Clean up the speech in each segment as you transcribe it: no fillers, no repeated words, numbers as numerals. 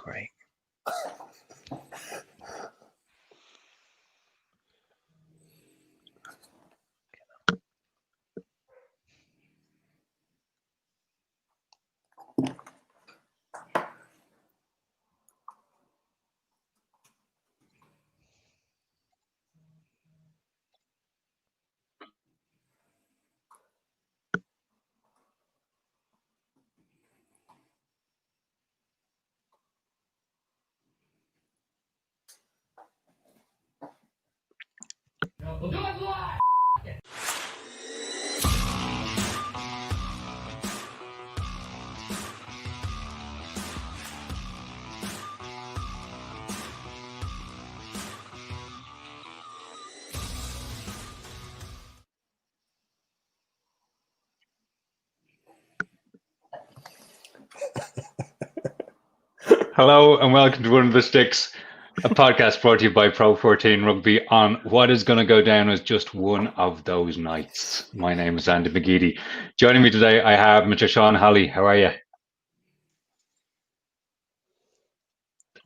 great. We'll do it live! Hello and welcome to One of the Sticks, a podcast brought to you by Pro14 Rugby on what is going to go down as just one of those nights. My name is Andy McGeady. Joining me today, I have Mr. Sean Holley. How are you?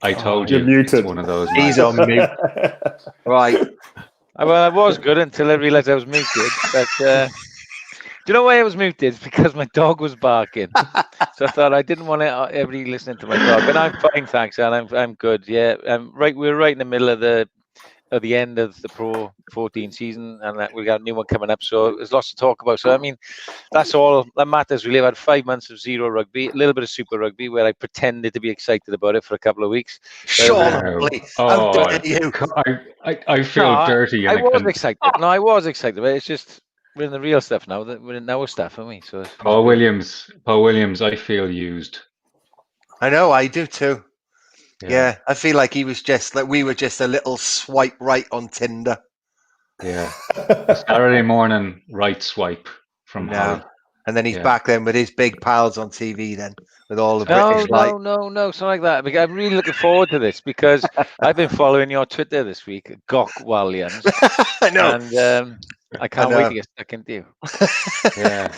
I told you, You're muted. it's one of those nights. He's on mute. Right. Well, I was good until I realised I was muted. But do you know why I was muted? Because my dog was barking. So I thought I didn't want everybody listening to my dog. But I'm fine, thanks, Alan. I'm good. Yeah, we're right in the middle of the end of the Pro 14 season, and we got a new one coming up. So there's lots to talk about. So I mean, that's all that matters. Really, I've had 5 months of zero rugby, a little bit of Super Rugby, where I pretended to be excited about it for a couple of weeks. Sean, please. How dare you? I feel dirty. I was excited. No, I was excited, but it's just we're in the real stuff now. We're in our stuff, aren't we? So Paul Williams, I feel used. I know, I do too. Yeah, I feel like he was just like we were just a little swipe right on Tinder. Yeah. Saturday morning right swipe from Holley. And then he's back then with his big pals on TV then with all the British light. No, something like that. Because I'm really looking forward to this because I've been following your Twitter this week, Gok Williams. I know. And I can't wait to get stuck into you. Yeah.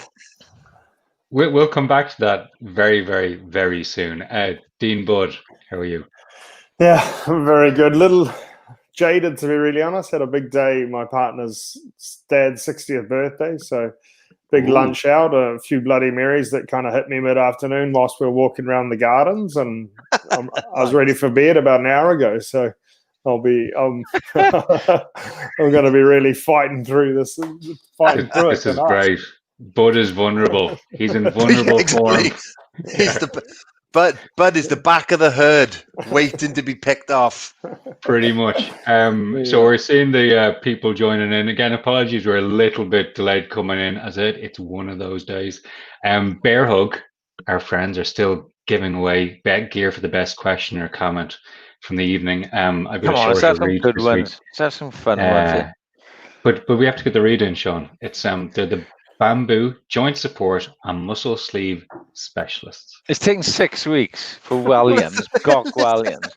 We'll come back to that very, very, very soon. Dean Budd, how are you? Yeah, I'm very good. Little jaded, to be really honest. Had a big day. My partner's dad's 60th birthday, so big lunch out. A few Bloody Marys that kind of hit me mid-afternoon whilst we were walking around the gardens, and I was ready for bed about an hour ago. So I'm going to be really fighting through this. This is brave. Bud is vulnerable. He's in vulnerable form. He's Bud is the back of the herd, waiting to be picked off. Pretty much. So we're seeing the people joining in. Again, apologies, we're a little bit delayed coming in. As it's one of those days. Bear Hug, our friends are still giving away bet gear for the best question or comment from the evening. I've got let's have some good ones. Let's have some fun ones. But we have to get the read in, Sean. It's they're the bamboo joint support and muscle sleeve specialists. It's taken 6 weeks for Williams, Gok Williams,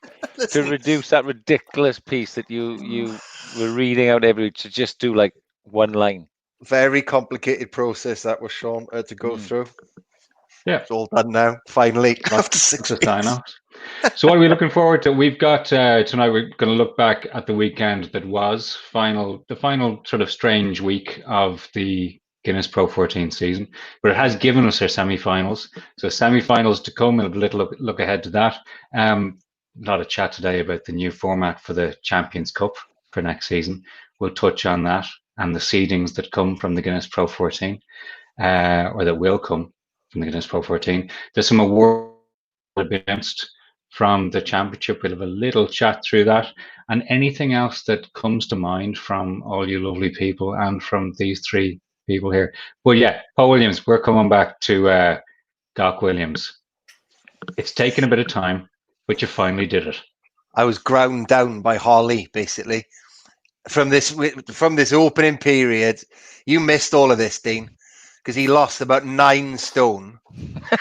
to reduce that ridiculous piece that you were reading out every week to just do like one line. Very complicated process that was Sean to go through. Yeah, it's all done now. Finally, after 6 weeks. So what are we looking forward to? We've got tonight. We're going to look back at the weekend that was the final sort of strange week of the Guinness Pro14 season, but it has given us our semi-finals. So semi-finals to come, and a little look ahead to that. Not a chat today about the new format for the Champions Cup for next season. We'll touch on that and the seedings that come from the Guinness Pro14, or that will come from the Guinness Pro14. There's some awards announced from the championship. We'll have a little chat through that, and anything else that comes to mind from all you lovely people and from these three people here. But yeah, Paul Williams, we're coming back to Gok Williams. It's taken a bit of time, but you finally did it. I was ground down by Holley, basically. From this opening period, you missed all of this, Dean, because he lost about 9 stone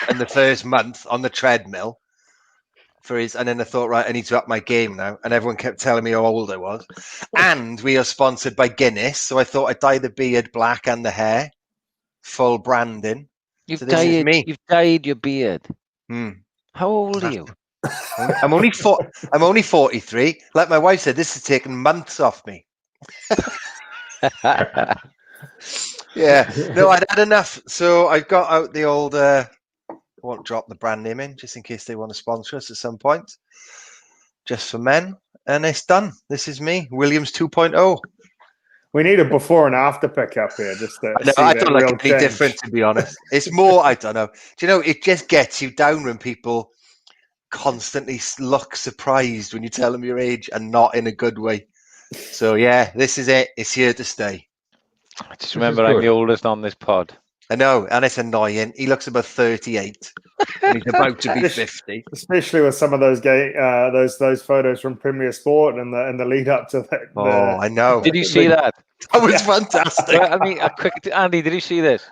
in the first month on the treadmill. And then I thought, right, I need to up my game now. And everyone kept telling me how old I was. And we are sponsored by Guinness, so I thought I'd dye the beard black and the hair, full branding. You've dyed your beard. Hmm. How old are you? I'm only 43. Like my wife said, this has taken months off me. Yeah, no, I'd had enough. So I got out the old. I won't drop the brand name in just in case they want to sponsor us at some point. Just for men, and it's done. This is me, Williams 2.0. We need a before and after pick up here, just to see I that don't like real any change. different, to be honest. It's more, I don't know. Do you know, it just gets you down when people constantly look surprised when you tell them your age and not in a good way. So yeah, this is it. It's here to stay. I just remember I'm the oldest on this pod. I know, and it's annoying. He looks about 38, and he's about to be 50. Especially with some of those those photos from Premier Sport and the lead up to that. Oh, I know. Did you see that? That was fantastic. Well, I mean, a quick Andy, did you see this?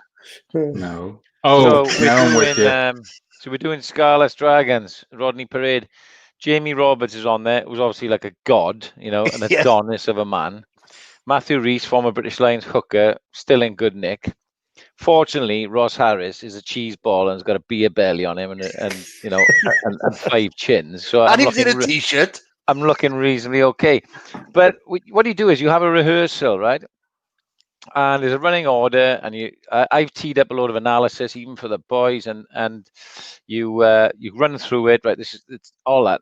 No. Oh, so now I'm we're with you. doing, so we're doing Scarlett Dragons, Rodney Parade. Jamie Roberts is on there. It was obviously like a god, you know, an Yes. Adonis of a man. Matthew Rees, former British Lions hooker, still in good nick. Fortunately, Ross Harris is a cheese ball and has got a beer belly on him and you know and 5 chins. So And he was in a t-shirt. I'm looking reasonably okay. But what you do is you have a rehearsal, right? And there's a running order, and I've teed up a lot of analysis even for the boys, and you run through it, right? It's all that,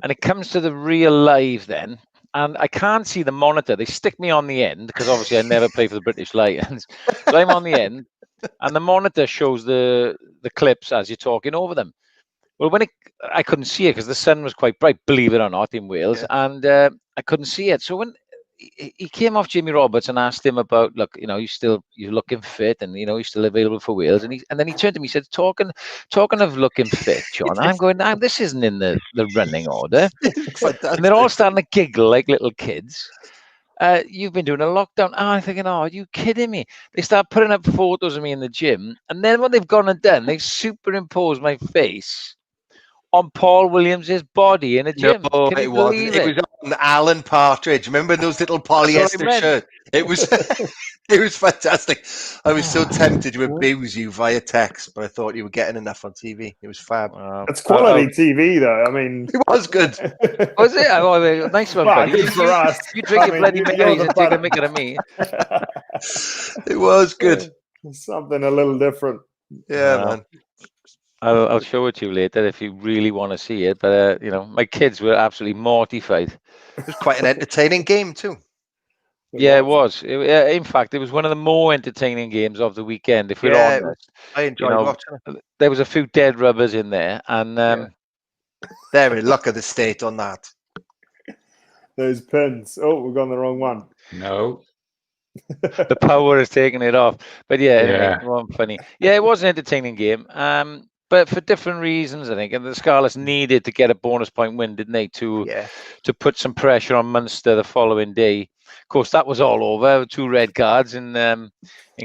and it comes to the real live then. And I can't see the monitor. They stick me on the end because obviously I never play for the British Lions. So I'm on the end, and the monitor shows the clips as you're talking over them. Well, I couldn't see it because the sun was quite bright, believe it or not, in Wales, and I couldn't see it. So when he came off Jamie Roberts and asked him about, look, you know, you're looking fit, and you know, you're still available for Wales, and then he turned to me, he said, talking of looking fit, John, I'm going, this isn't in the running order. And they're all starting to giggle like little kids. You've been doing a lockdown. Oh, I'm thinking, are you kidding me? They start putting up photos of me in the gym, and then what they've gone and done, they've superimposed my face on Paul Williams's body in a gym. No, Can it you wasn't. believe It was on Alan Partridge. Remember those little polyester shirts? It was it was fantastic. I was so tempted to abuse you via text, but I thought you were getting enough on TV. It was fab. It's quality TV, though. I mean, it was good. Was it? Oh, nice one, buddy. Good for us. You drink your bloody Marys and take a mick out of me. It was good. Something a little different. Yeah, man. I'll show it to you later if you really want to see it. But you know, my kids were absolutely mortified. It was quite an entertaining game too. Yeah, it was. In fact, it was one of the more entertaining games of the weekend. If we're honest, I enjoyed watching it. There was a few dead rubbers in there, and there we look at the state on that. Those pins. Oh, we've gone the wrong one. No. The power has taken it off. But anyway, it wasn't funny. Yeah, it was an entertaining game. But for different reasons, I think. And the Scarlets needed to get a bonus point win, didn't they, to put some pressure on Munster the following day. Of course, that was all over. 2 red cards in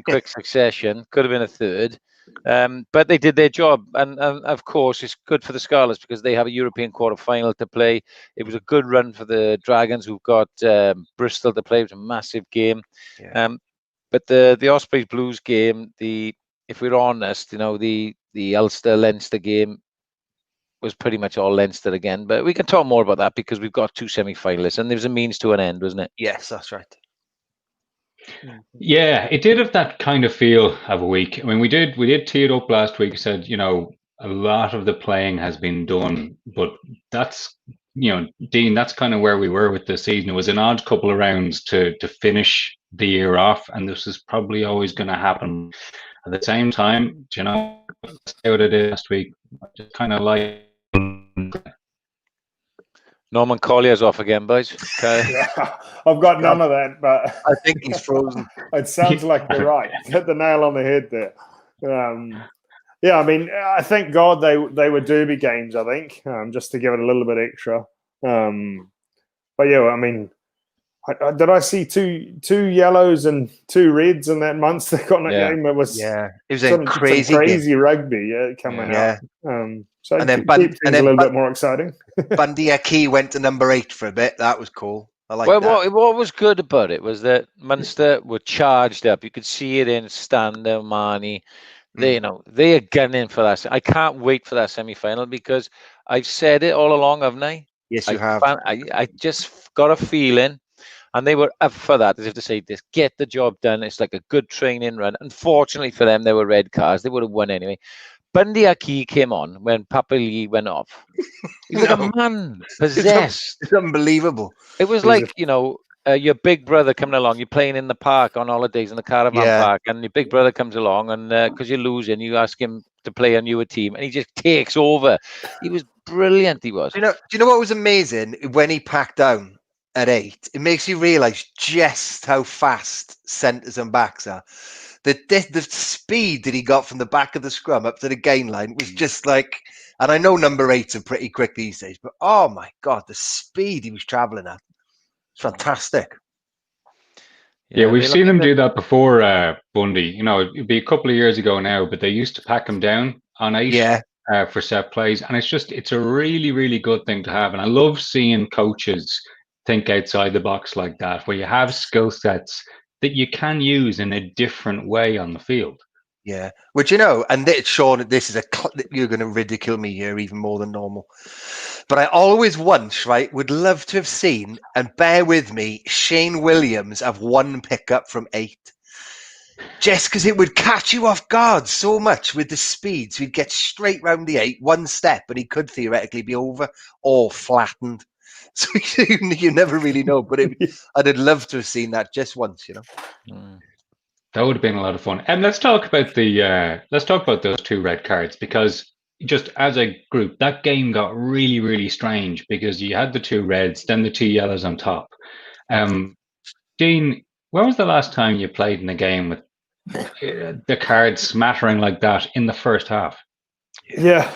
quick succession. Could have been a third. But they did their job. And of course, it's good for the Scarlets because they have a European quarter-final to play. It was a good run for the Dragons, who've got Bristol to play. It was a massive game. Yeah. But the Ospreys Blues game, if we're honest, you know, the Ulster-Leinster game was pretty much all Leinster again. But we can talk more about that because we've got 2 semi-finalists, and there was a means to an end, wasn't it? Yes, that's right. Yeah, it did have that kind of feel of a week. I mean, we did tee it up last week. Said, you know, a lot of the playing has been done, but that's, you know, Dean, that's kind of where we were with the season. It was an odd couple of rounds to finish the year off, and this is probably always going to happen. At the same time, you know, what it is last week, I just kind of like. Norman Collier's off again, boys. Okay. Yeah, I've got none of that, but I think he's frozen. It sounds like you're right. Hit the nail on the head there. Yeah, I mean, I thank God they were derby games, I think, just to give it a little bit extra. But yeah, I mean, did I see two yellows and 2 reds in that Munster game? It was it was a crazy rugby coming out. So and then keep things a little bit more exciting. Bundy Aki went to number 8 for a bit. That was cool. I like that. What was good about it was that Munster were charged up. You could see it in Stander, Marnie. They are gunning for that. I can't wait for that semi-final because I've said it all along, haven't I? Yes, you have. I just got a feeling, and they were up for that, as if to say, "Just get the job done." It's like a good training run. Unfortunately for them, there were red cards. They would have won anyway. Bundy Aki came on when Papa Lee went off. He was like a man possessed. It's unbelievable. It was like, your big brother coming along. You're playing in the park on holidays in the caravan park, and your big brother comes along, and because you're losing, you ask him to play a newer team, and he just takes over. He was brilliant. He was. Do you know what was amazing when he packed down at 8? It makes you realise just how fast centres and backs are. The speed that he got from the back of the scrum up to the gain line was just like, and I know number 8s are pretty quick these days, but oh my God, the speed he was travelling at. It's fantastic. Yeah, we've seen him do that before, Bundy. It'd be a couple of years ago now, but they used to pack him down on 8 for set plays. And it's a really, really good thing to have. And I love seeing coaches think outside the box like that, where you have skill sets that you can use in a different way on the field. Yeah, which and Sean, this is you're going to ridicule me here even more than normal, but I always would love to have seen, and bear with me, Shane Williams have one pickup from 8, just because it would catch you off guard so much with the speed. So he'd get straight round the 8, one step, and he could theoretically be over or flattened. So you never really know, but I'd have loved to have seen that just once, That would have been a lot of fun. And let's talk about those 2 red cards, because just as a group, that game got really, really strange because you had the 2 reds, then the 2 yellows on top. Dean, when was the last time you played in a game with the cards smattering like that in the first half? Yeah,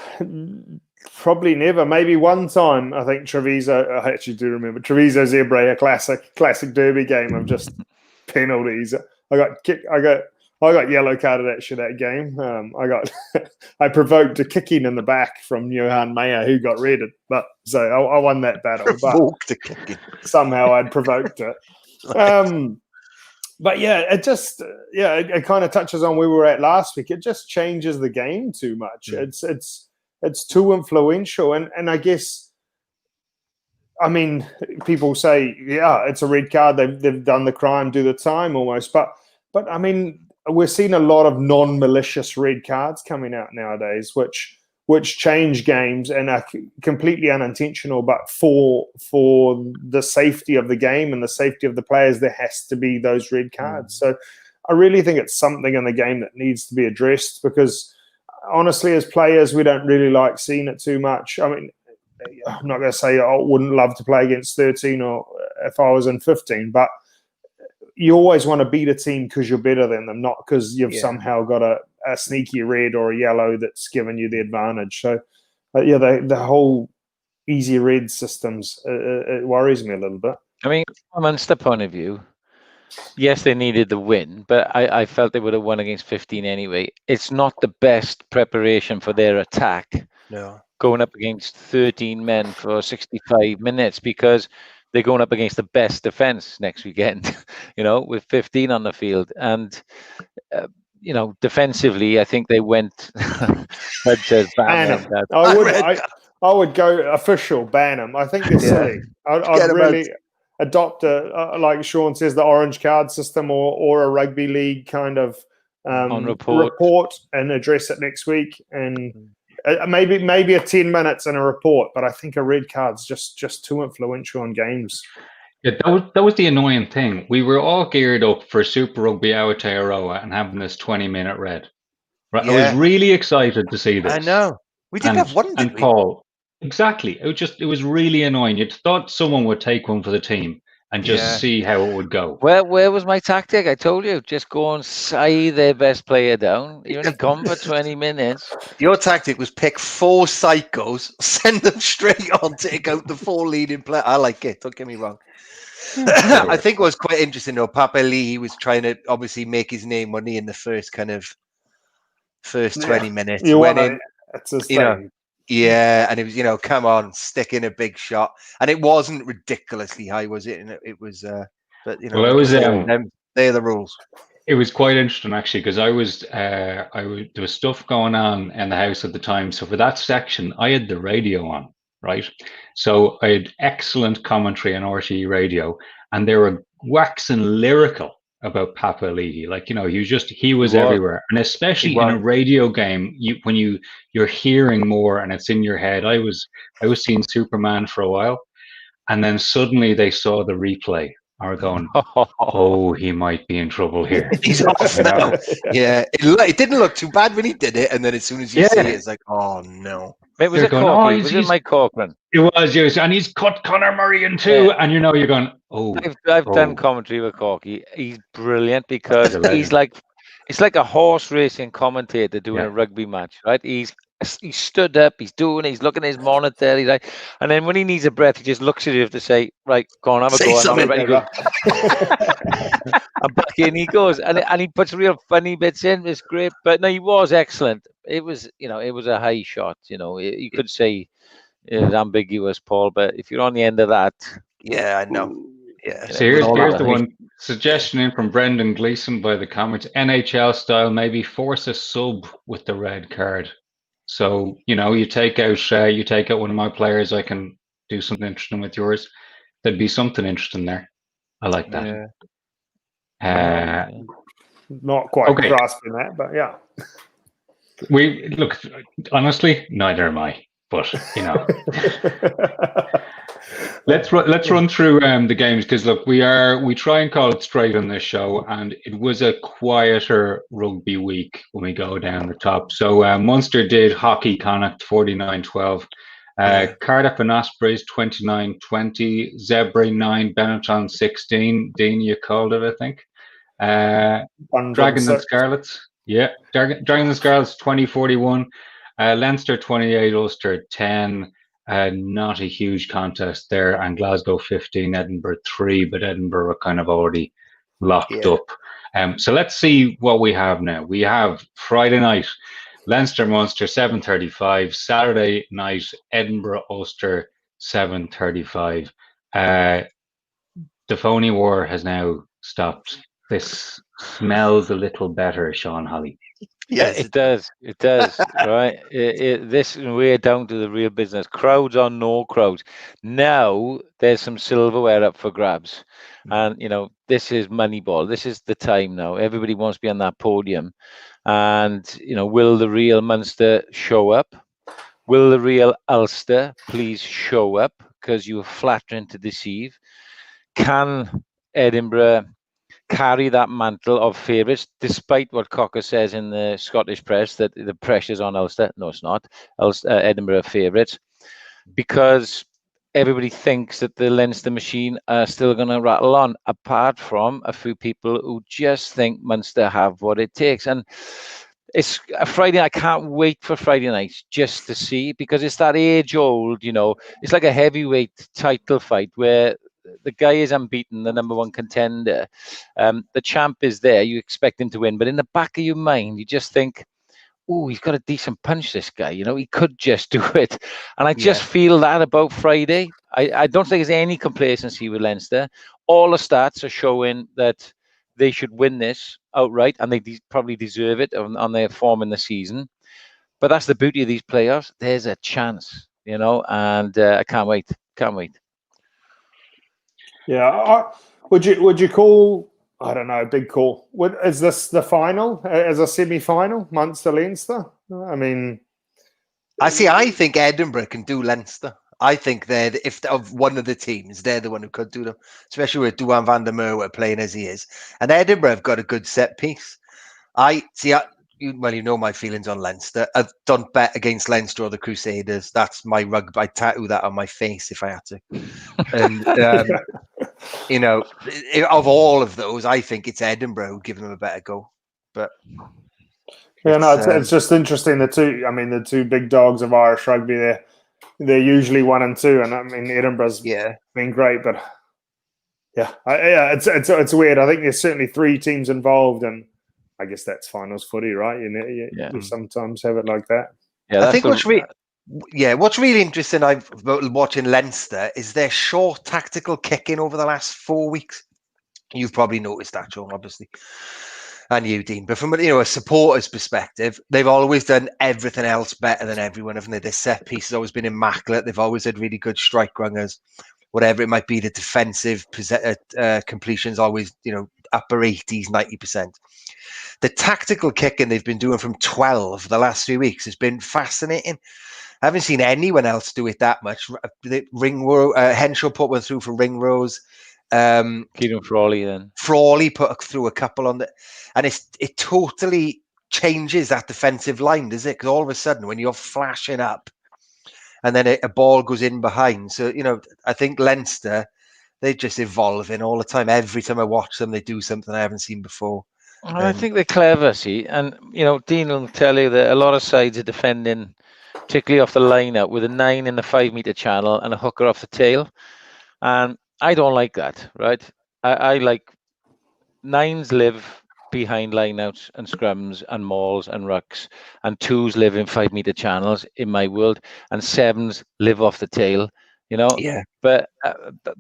probably never. Maybe one time, I think Treviso, I actually do remember, Treviso Zebre, a classic derby game of just penalties. I got yellow carded actually that game. I provoked a kicking in the back from Johan Mayer, who got redded. But so I won that battle. Provoked a kicking. Somehow I'd provoked it. But yeah, it kind of touches on where we were at last week. It just changes the game too much. It's too influential, and I guess. I mean, people say, yeah, it's a red card. They've done the crime, do the time almost. But I mean, we're seeing a lot of non-malicious red cards coming out nowadays, which change games and are completely unintentional. But for the safety of the game and the safety of the players, there has to be those red cards. So I really think it's something in the game that needs to be addressed, because honestly, as players, we don't really like seeing it too much. I mean, I'm not going to say I wouldn't love to play against 13 or if I was in 15, but you always want to beat a team because you're better than them, not because you've somehow got a sneaky red or a yellow that's given you the advantage. So, the whole easy red systems, it worries me a little bit. I mean, from a Munster point of view, yes, they needed the win, but I felt they would have won against 15 anyway. It's not the best preparation for their attack. No. Going up against 13 men for 65 minutes, because they're going up against the best defense next weekend, with 15 on the field. And, defensively, I think they went ban them. I would go official, ban them. I think they're silly. I'd really adopt like Sean says, the orange card system or a rugby league kind of report and address it next week. And maybe a 10 minutes and a report, but I think a red card's just too influential in games. Yeah, that was the annoying thing. We were all geared up for Super Rugby Aotearoa and having this 20-minute red. Right? Yeah. I was really excited to see this. I know. We didn't have one, did we? Paul, exactly. It was really annoying. You thought someone would take one for the team and just see how it would go. Where was my tactic? I told you, just go and sigh their best player down. You're only gone for 20 minutes. Your tactic was pick 4 psychos, send them straight on, take out the 4 leading players. I like it, don't get me wrong. I think it was quite interesting though. Papa Lee, he was trying to obviously make his name, wasn't he, in the first 20 minutes. That's his thing. Yeah, and it was, come on, stick in a big shot, and it wasn't ridiculously high, was it? And it was, but well, it was they're the rules. It was quite interesting actually because there was stuff going on in the house at the time. So for that section, I had the radio on, right? So I had excellent commentary on RTE radio, and they were waxing lyrical about Papa Leahy. Like, he was everywhere, and especially in a radio game, when you're hearing more and it's in your head. I was seeing Superman for a while, and then suddenly they saw the replay. Are going, oh, he might be in trouble here. He's off now. Yeah, it didn't look too bad when he did it, and then as soon as you see it, it's like, oh no. It was Corky. Was it Mike Corcoran? It was, yes, and he's cut Conor Murray in two, and you're going, oh. I've done commentary with Corky. He's brilliant because it's like a horse racing commentator doing a rugby match, right? He's stood up, he's looking at his monitor, he's like, and then when he needs a breath, he just looks at you to say, right, go on, have a go. I'm ready to go. And back in he goes, and he puts real funny bits in. It's great, but no, he was excellent. It was, it was a high shot. You could say it was ambiguous, Paul, but if you're on the end of that, yeah, I know. Yeah. So here's the one suggestion in from Brendan Gleeson by the comments: NHL style, maybe force a sub with the red card. So you take out one of my players, I can do something interesting with yours. There'd be something interesting there. I like that. Yeah. Not quite grasping that, but yeah. We look, honestly, neither am I. But let's run through the games, because look, we try and call it straight on this show, and it was a quieter rugby week when we go down the top. So Munster did Hockey Connacht 49-12, Cardiff and Ospreys 29-20, Zebra 9, Benetton 16. Dean, you called it, I think. Dragons and Scarlets, Dragons and Scarlets 20-41, Leinster 28, Ulster 10. Not a huge contest there, and Glasgow 15, Edinburgh 3, but Edinburgh are kind of already locked up. So let's see what we have now. We have Friday night, Leinster Munster 7:35, Saturday night, Edinburgh Ulster 7:35. The phony war has now stopped. This smells a little better, Sean Holley. Yes, it does. It does. Right. We're down to the real business. Crowds or no crowds. Now there's some silverware up for grabs, and this is Moneyball. This is the time now. Everybody wants to be on that podium, and will the real Munster show up? Will the real Ulster please show up? Because you were flattering to deceive. Can Edinburgh carry that mantle of favourites, despite what Cocker says in the Scottish press that the pressure's on Ulster? No, it's not. Edinburgh are favourites, because everybody thinks that the Leinster machine are still going to rattle on, apart from a few people who just think Munster have what it takes. And it's a Friday. I can't wait for Friday nights just to see, because it's that age-old, it's like a heavyweight title fight where the guy is unbeaten, the number one contender. The champ is there. You expect him to win, but in the back of your mind, you just think, "Oh, he's got a decent punch, this guy. He could just do it." And I just feel that about Friday. I don't think there's any complacency with Leinster. All the stats are showing that they should win this outright, and they probably deserve it on their form in the season. But that's the beauty of these playoffs. There's a chance, and I can't wait. Can't wait. Yeah, would you call? I don't know. Big call. Is this the final as a semi-final? Munster Leinster. I mean, I think Edinburgh can do Leinster. I think if of one of the teams, they're the one who could do them, especially with Duan van der Merwe playing as he is. And Edinburgh have got a good set piece. You know my feelings on Leinster. I don't bet against Leinster or the Crusaders. That's my rugby. I tattoo that on my face if I had to. And of all of those, I think it's Edinburgh who give them a better go. But it's just interesting. The two big dogs of Irish rugby. They're usually 1 and 2, and I mean Edinburgh's been great, but it's weird. I think there's certainly 3 teams involved, and I guess that's finals footy, right? You sometimes have it like that. Yeah, I think what's really interesting about watching Leinster is their short tactical kicking over the last 4 weeks. You've probably noticed that, Sean, obviously. and you, Dean. But from a supporter's perspective, they've always done everything else better than everyone, haven't they? Their set piece has always been immaculate. They've always had really good strike runners, whatever it might be. The defensive completions always, upper 80s, 90%. The tactical kicking they've been doing from 12 the last 3 weeks has been fascinating. I haven't seen anyone else do it that much. Henshaw put one through for Ringrose. Kieran Frawley then. Frawley put through a couple on and it totally changes that defensive line, does it? Because all of a sudden, when you're flashing up, and then a ball goes in behind, so I think Leinster, they're just evolving all the time. Every time I watch them, they do something I haven't seen before. I think they're clever, see, and Dean will tell you that a lot of sides are defending, particularly off the line out, with a 9 in the 5 meter channel and a hooker off the tail. And I don't like that, right? I like 9s live behind lineouts and scrums and mauls and rucks, and 2s live in 5 meter channels in my world, and 7s live off the tail. Yeah. But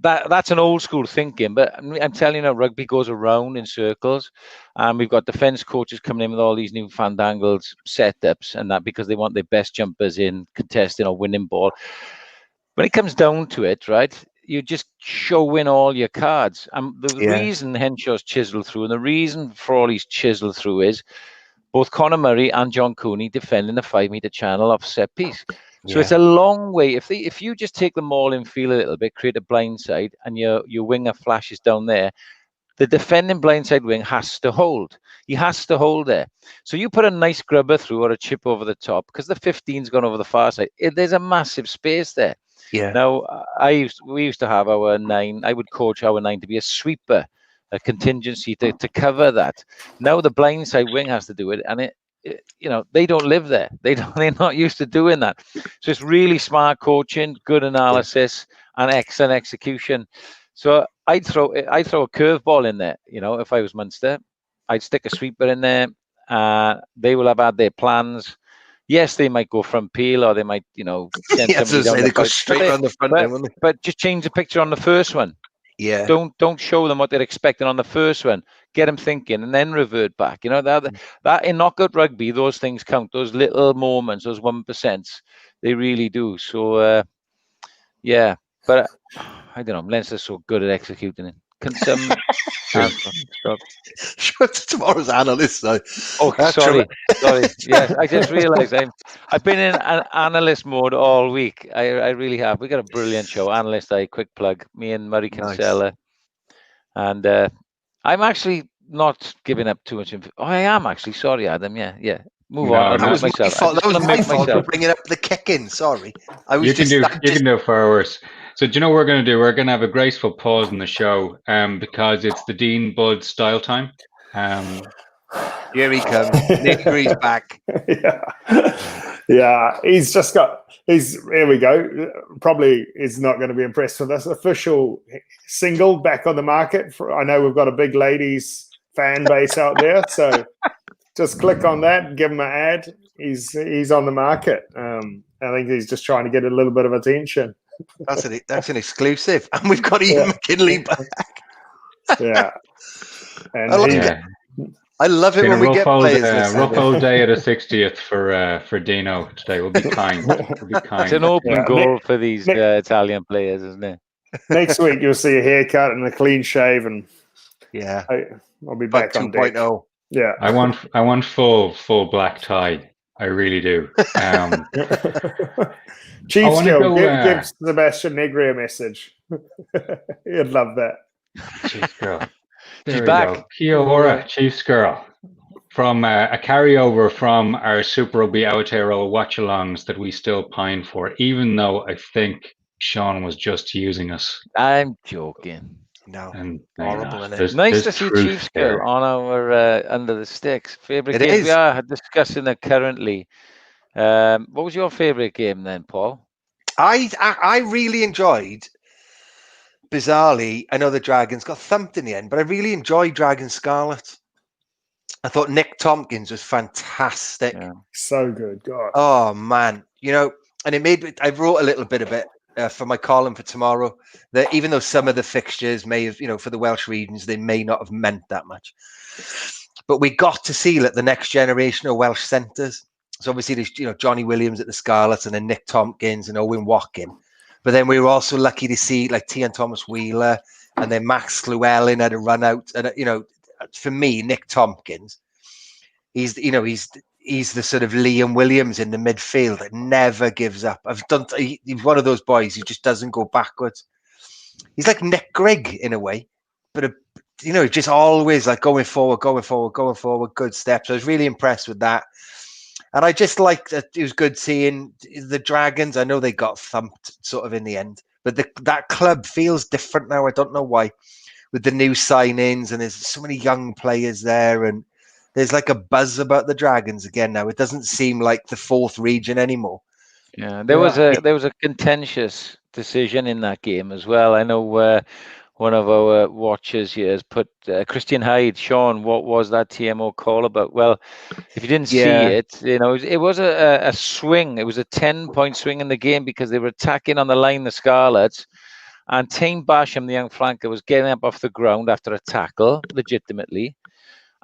that's an old school thinking. But I'm telling you, rugby goes around in circles, and we've got defense coaches coming in with all these new fandangled setups and that because they want their best jumpers in contesting or winning ball. When it comes down to it, right, you just show in all your cards. And the reason Henshaw's chiseled through and the reason Frawley's chiseled through is both Conor Murray and John Cooney defending the 5 meter channel off set piece. So it's a long way. If you just take the maul in field a little bit, create a blind side, and your winger flashes down there, the defending blindside wing has to hold. He has to hold there. So you put a nice grubber through or a chip over the top because the 15's gone over the far side. There's a massive space there. Yeah. Now, we used to have our 9. I would coach our 9 to be a sweeper, a contingency to cover that. Now the blindside wing has to do it, and they don't live there. They're not used to doing that. So it's really smart coaching, good analysis, and excellent execution. So I'd throw a curveball in there. If I was Munster, I'd stick a sweeper in there. They will have had their plans. Yes, they might go front peel, or they might, send somebody down they go straight on the front. But just change the picture on the first one. Yeah. Don't show them what they're expecting on the first one. Get them thinking, and then revert back. That in knockout rugby, those things count. Those little moments, those 1%, they really do. So, but I don't know. Leinster's so good at executing it. Can some Sure, tomorrow's analyst though. Oh, sorry. Yes, I just realised I've been in an analyst mode all week. I really have. We got a brilliant show. Analyst Eye, quick plug. Me and Murray Kinsella. Nice. And I'm actually not giving up too much info. Oh, I am actually. Sorry, Adam. Yeah. Move on. That was my fault for bringing up the kicking. Sorry. You can do far worse. So do you know what we're going to do? We're going to have a graceful pause in the show because it's the Dean Bud style time. Here he comes. Nick Greaves back. Yeah. Here we go. Probably is not going to be impressed with this official single back on the market. I know we've got a big ladies fan base out there. So just click on that, give him an ad. He's on the market. I think he's just trying to get a little bit of attention. That's an exclusive, and we've got Ian McKinley back. Yeah, and I love it when we get players. Rough old day at a 60th for Dino today. We'll be kind. It's an open goal for these Italian players, isn't it? Next week you'll see a haircut and a clean shave, and I'll be back on 2.0. Yeah, I want full black tie. I really do. Chiefs give Sebastian Negri a message. He'd love that. Chiefs girl. She's back. Kia ora, Chiefs girl. From a carryover from our Super Rugby Aotearoa watch-alongs that we still pine for, even though I think Sean was just using us. I'm joking. No, and horrible. There's nice to see Chiefs girl on our Under the Sticks favorite game. We are discussing it currently. What was your favorite game then, Paul? I really enjoyed. Bizarrely, I know the Dragons got thumped in the end, but I really enjoyed Dragon Scarlet. I thought Nick Tompkins was fantastic. Yeah. So good, God. Oh man, and it made. I wrote a little bit of it for my column for tomorrow. That even though some of the fixtures may have, for the Welsh regions, they may not have meant that much. But we got to see like the next generation of Welsh centres. So obviously there's Johnny Williams at the Scarlets, and then Nick Tompkins and Owen Watkin. But then we were also lucky to see like Tian Thomas Wheeler, and then Max Llewellyn had a run out. And for me, Nick Tompkins, he's the sort of Liam Williams in the midfield that never gives up. He's one of those boys who just doesn't go backwards. He's like Nick Grigg in a way, but just always like going forward, good steps. I was really impressed with that. And I just liked that. It was good seeing the Dragons. I know they got thumped sort of in the end, but that club feels different now. I don't know why, with the new signings, and there's so many young players there, and there's like a buzz about the Dragons again now. It doesn't seem like the fourth region anymore. Yeah, there was a contentious decision in that game as well. I know one of our watchers here has put Christian Hyde, Sean, what was that TMO call about? Well, if you didn't see it, it was a swing. It was a 10-point swing in the game because they were attacking on the line, the Scarlets, and Tane Basham, the young flanker, was getting up off the ground after a tackle, legitimately.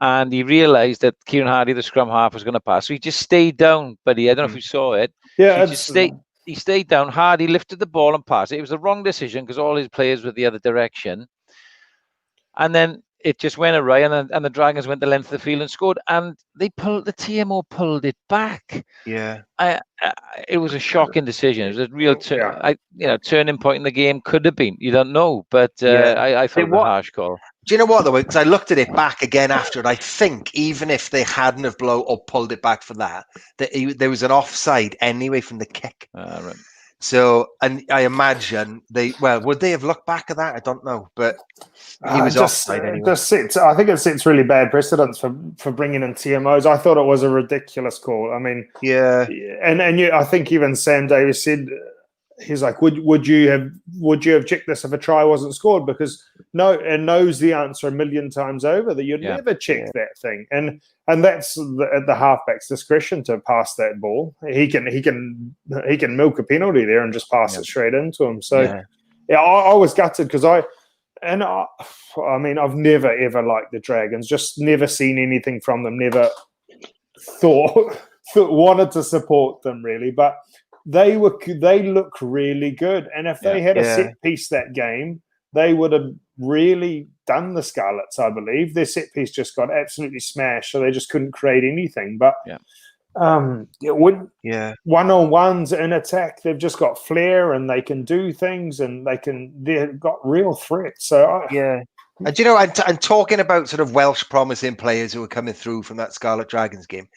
And he realised that Kieran Hardy, the scrum half, was going to pass. So he just stayed down, buddy. I don't know if you saw it. Yeah, He stayed down. Hardy lifted the ball and passed it. It was the wrong decision because all his players were the other direction. And then it just went awry, and the Dragons went the length of the field and scored. And the TMO pulled it back. Yeah, it was a shocking decision. It was a real turning point in the game. Could have been. You don't know, but I thought it was a harsh call. Do you know what though? Because I looked at it back again after it. I think even if they hadn't have pulled it back for that there was an offside anyway from the kick. Right. So, and I imagine would they have looked back at that? I don't know, but he was offside anyway. I think it sets really bad precedents for bringing in TMOs. I thought it was a ridiculous call. I mean, yeah, and I think even Sam Davis said, he's like, would you have checked this if a try wasn't scored? Because knows the answer a million times over that you'd never check that thing, and that's at the halfback's discretion to pass that ball. He can milk a penalty there and just pass it straight into him. So I was gutted because I mean I've never ever liked the Dragons, just never seen anything from them, never thought wanted to support them really, but they look really good, and if they had a set piece that game, they would have really done the Scarlets. I believe their set piece just got absolutely smashed, so they just couldn't create anything. But one-on-ones in attack, they've just got flair and they can do things, and they've got real threats. So and you know, I'm talking about sort of Welsh promising players who are coming through from that Scarlet Dragons game.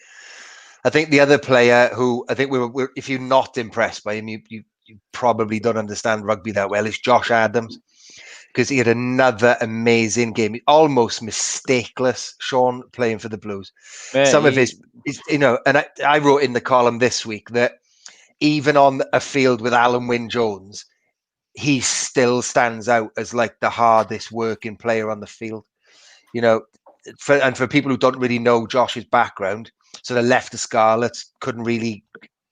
I think the other player who I think we're if you're not impressed by him, you probably don't understand rugby that well, is Josh Adams, because he had another amazing game, almost mistakeless. Sean playing for the Blues. Man, some of his, and I wrote in the column this week that even on a field with Alan Wynne-Jones, he still stands out as like the hardest working player on the field. For people who don't really know Josh's background. So they left the Scarlets, couldn't really,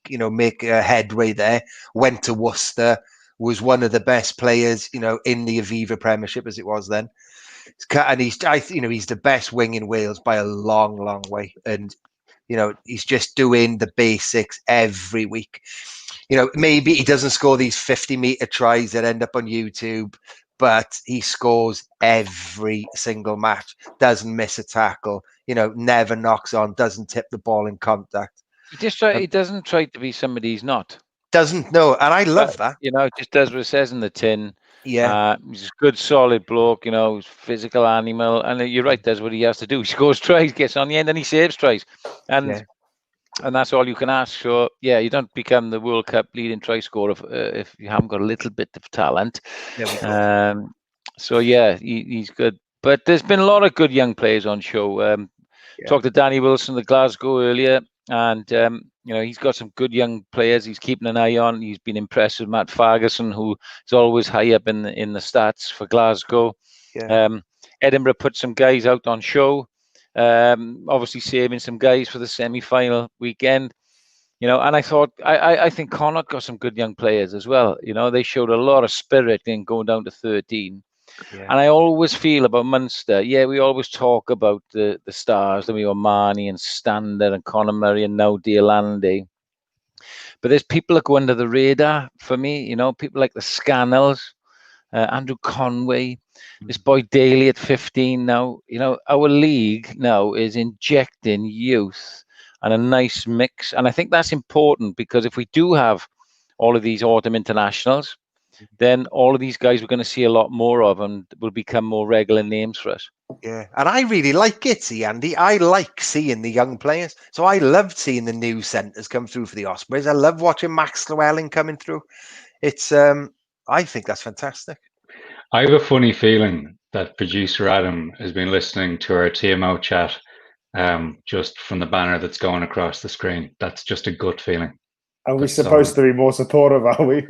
make a headway there. Went to Worcester, was one of the best players, in the Aviva Premiership as it was then. And he's the best wing in Wales by a long, long way. And, he's just doing the basics every week. Maybe he doesn't score these 50-meter tries that end up on YouTube, but he scores every single match, doesn't miss a tackle, never knocks on, doesn't tip the ball in contact. He doesn't try to be somebody he's not. Doesn't, no, and I love that. Just does what it says in the tin. Yeah. He's a good, solid bloke, he's physical animal. And you're right, does what he has to do. He scores tries, gets on the end, and he saves tries. And that's all you can ask. So, you don't become the World Cup leading try scorer if you haven't got a little bit of talent. He's good. But there's been a lot of good young players on show. Talked to Danny Wilson, the Glasgow earlier, and he's got some good young players he's keeping an eye on. He's been impressed with Matt Ferguson, who is always high up in the stats for Glasgow. Edinburgh put some guys out on show. Obviously saving some guys for the semi-final weekend. And I thought I think Connacht got some good young players as well. They showed a lot of spirit in going down to 13. Yeah. And I always feel about Munster, we always talk about the stars, we were Marnie and Stander and Conor Murray and now Dearlandi. But there's people that go under the radar for me, people like the Scannells, Andrew Conway, this boy Daly at 15 now. Our league now is injecting youth and a nice mix. And I think that's important because if we do have all of these autumn internationals, then all of these guys we're going to see a lot more of and will become more regular names for us. Yeah, and I really like it, Andy. I like seeing the young players. So I loved seeing the new centres come through for the Ospreys. I love watching Max Llewellyn coming through. It's, I think that's fantastic. I have a funny feeling that producer Adam has been listening to our TMO chat just from the banner that's going across the screen. That's just a gut feeling. Are we supposed to be more supportive, are we?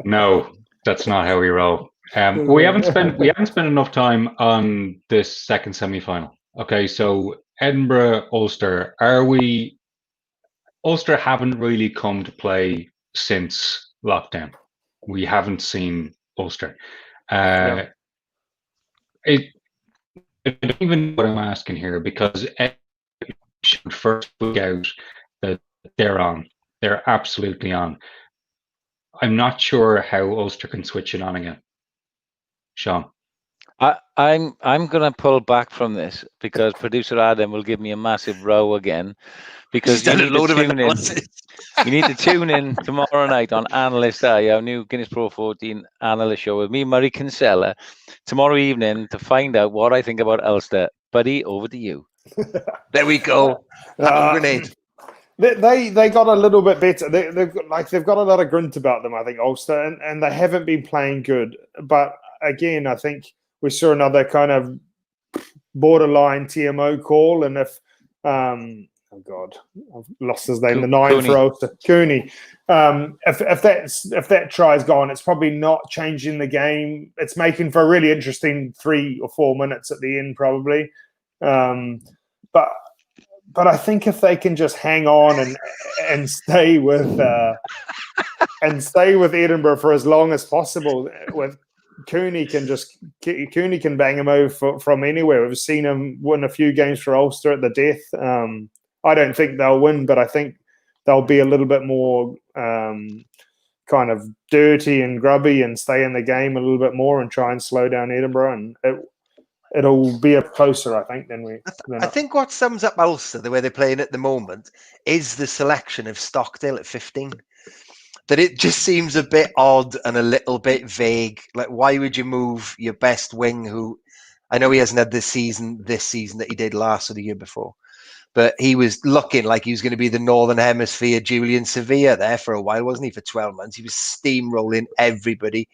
No, that's not how we roll. We haven't spent enough time on this second semi-final. Okay, so Edinburgh, Ulster. Ulster haven't really come to play since lockdown. We haven't seen Ulster. I don't even know what I'm asking here because should first look out that they're on. They're absolutely on. I'm not sure how Ulster can switch it on again. Sean. I'm going to pull back from this because producer Adam will give me a massive row again because you need to tune in tomorrow night on Analyst Eye, our new Guinness PRO14 analyst show with me, Murray Kinsella, tomorrow evening to find out what I think about Ulster. Buddy, over to you. There we go. Grenade. They got a little bit better. They've got a lot of grunt about them, I think, Ulster, and they haven't been playing good. But again, I think we saw another kind of borderline TMO call, and if oh God, I've lost his name. The 9 for Ulster, Cooney. If that try's gone, it's probably not changing the game. It's making for a really interesting 3 or 4 minutes at the end, probably. But I think if they can just hang on and stay with Edinburgh for as long as possible, with Cooney can bang him over from anywhere. We've seen him win a few games for Ulster at the death. I don't think they'll win, but I think they'll be a little bit more kind of dirty and grubby and stay in the game a little bit more and try and slow down Edinburgh, and it'll be up closer, I think, than we. I think what sums up Ulster, the way they're playing at the moment, is the selection of Stockdale at 15. That it just seems a bit odd and a little bit vague. Like, why would you move your best wing, who I know he hasn't had this season that he did last or the year before, but he was looking like he was going to be the Northern Hemisphere Julian Sevilla there for a while, wasn't he? For 12 months, he was steamrolling everybody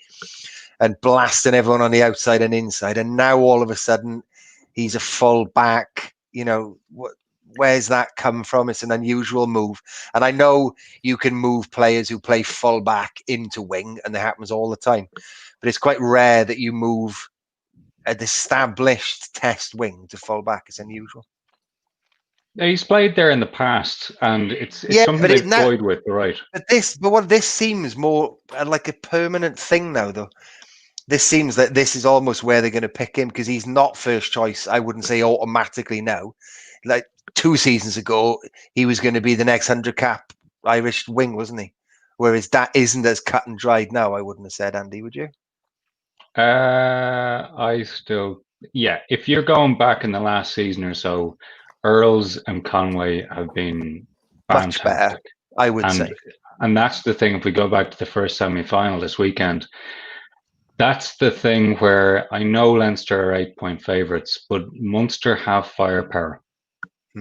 and blasting everyone on the outside and inside. And now all of a sudden he's a full back. Where's that come from? It's an unusual move. And I know you can move players who play full back into wing, and that happens all the time. But it's quite rare that you move an established test wing to full back. It's unusual. He's played there in the past, and it's something they've toyed with, right? But this seems more like a permanent thing now, though. This seems that this is almost where they're going to pick him, because he's not first choice. I wouldn't say automatically now. Like 2 seasons ago, he was going to be the next 100-cap Irish wing, wasn't he? Whereas that isn't as cut and dried now. I wouldn't have said, Andy, would you? If you're going back in the last season or so, Earls and Conway have been fantastic. Much better, I would say. And that's the thing. If we go back to the first semi-final this weekend, that's the thing where I know Leinster are 8-point favourites, but Munster have firepower.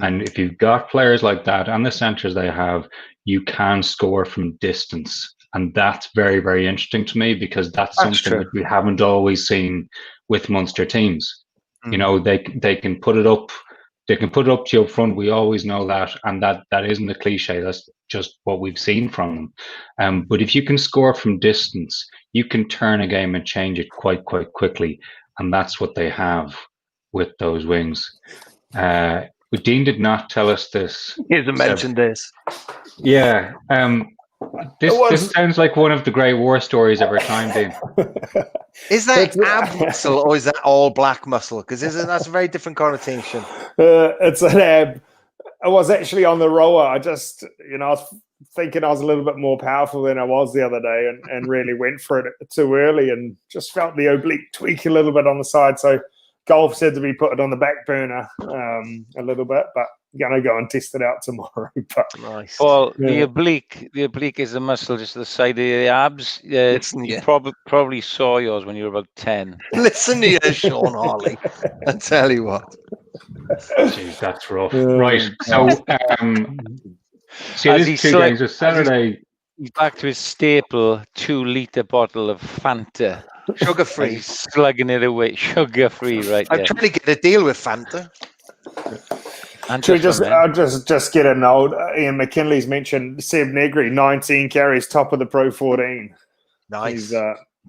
And if you've got players like that and the centres they have, you can score from distance. And that's very, very interesting to me, because that's something that we haven't always seen with Munster teams. You know, they can put it up. They can put it up to you up front. We always know that. And that isn't a cliche. That's just what we've seen from them. But if you can score from distance, you can turn a game and change it quite quickly. And that's what they have with those wings. But Dean did not tell us this. He hasn't mentioned this. Yeah. This sounds like one of the great war stories ever timed in. Is that ab muscle or is that all black muscle? Because that's a very different connotation. It's an ab. I was actually on the rower. I just, I was thinking I was a little bit more powerful than I was the other day, and really went for it too early and just felt the oblique tweak a little bit on the side. So golf said to be put it on the back burner a little bit, but I'm gonna go and test it out tomorrow. But Nice. Paul, Yeah. the oblique is the muscle just to the side of the abs. Listen, You yeah. probably saw yours when you were about 10. Listen to you, Sean Holley. I tell you what. Jeez, that's rough. Right. So, see, As these he two games are Saturday. He's back to his staple 2-litre bottle of Fanta. Sugar free. He's slugging it away. Sugar free, right? I'm trying to get a deal with Fanta. And Should we just I'll just get a note. Ian McKinley's mentioned Seb Negri, 19 carries, top of the Pro 14. Nice.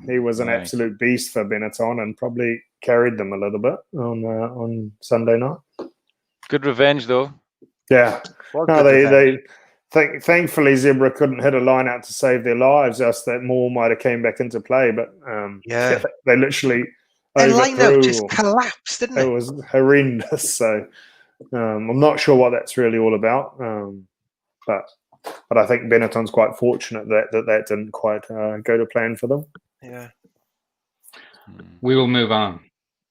He was an Nice. absolute beast for Benetton and probably carried them a little bit on Sunday night. good revenge, though. Yeah. What No, good revenge. thankfully Zebra couldn't hit a line out to save their lives. Just that more might have came back into play, but Yeah. they literally Their lineup overthrew. just collapsed, didn't It it? was horrendous. So I'm not sure what that's really all about. But I think Benetton's quite fortunate that didn't quite go to plan for them. Yeah. We will move on.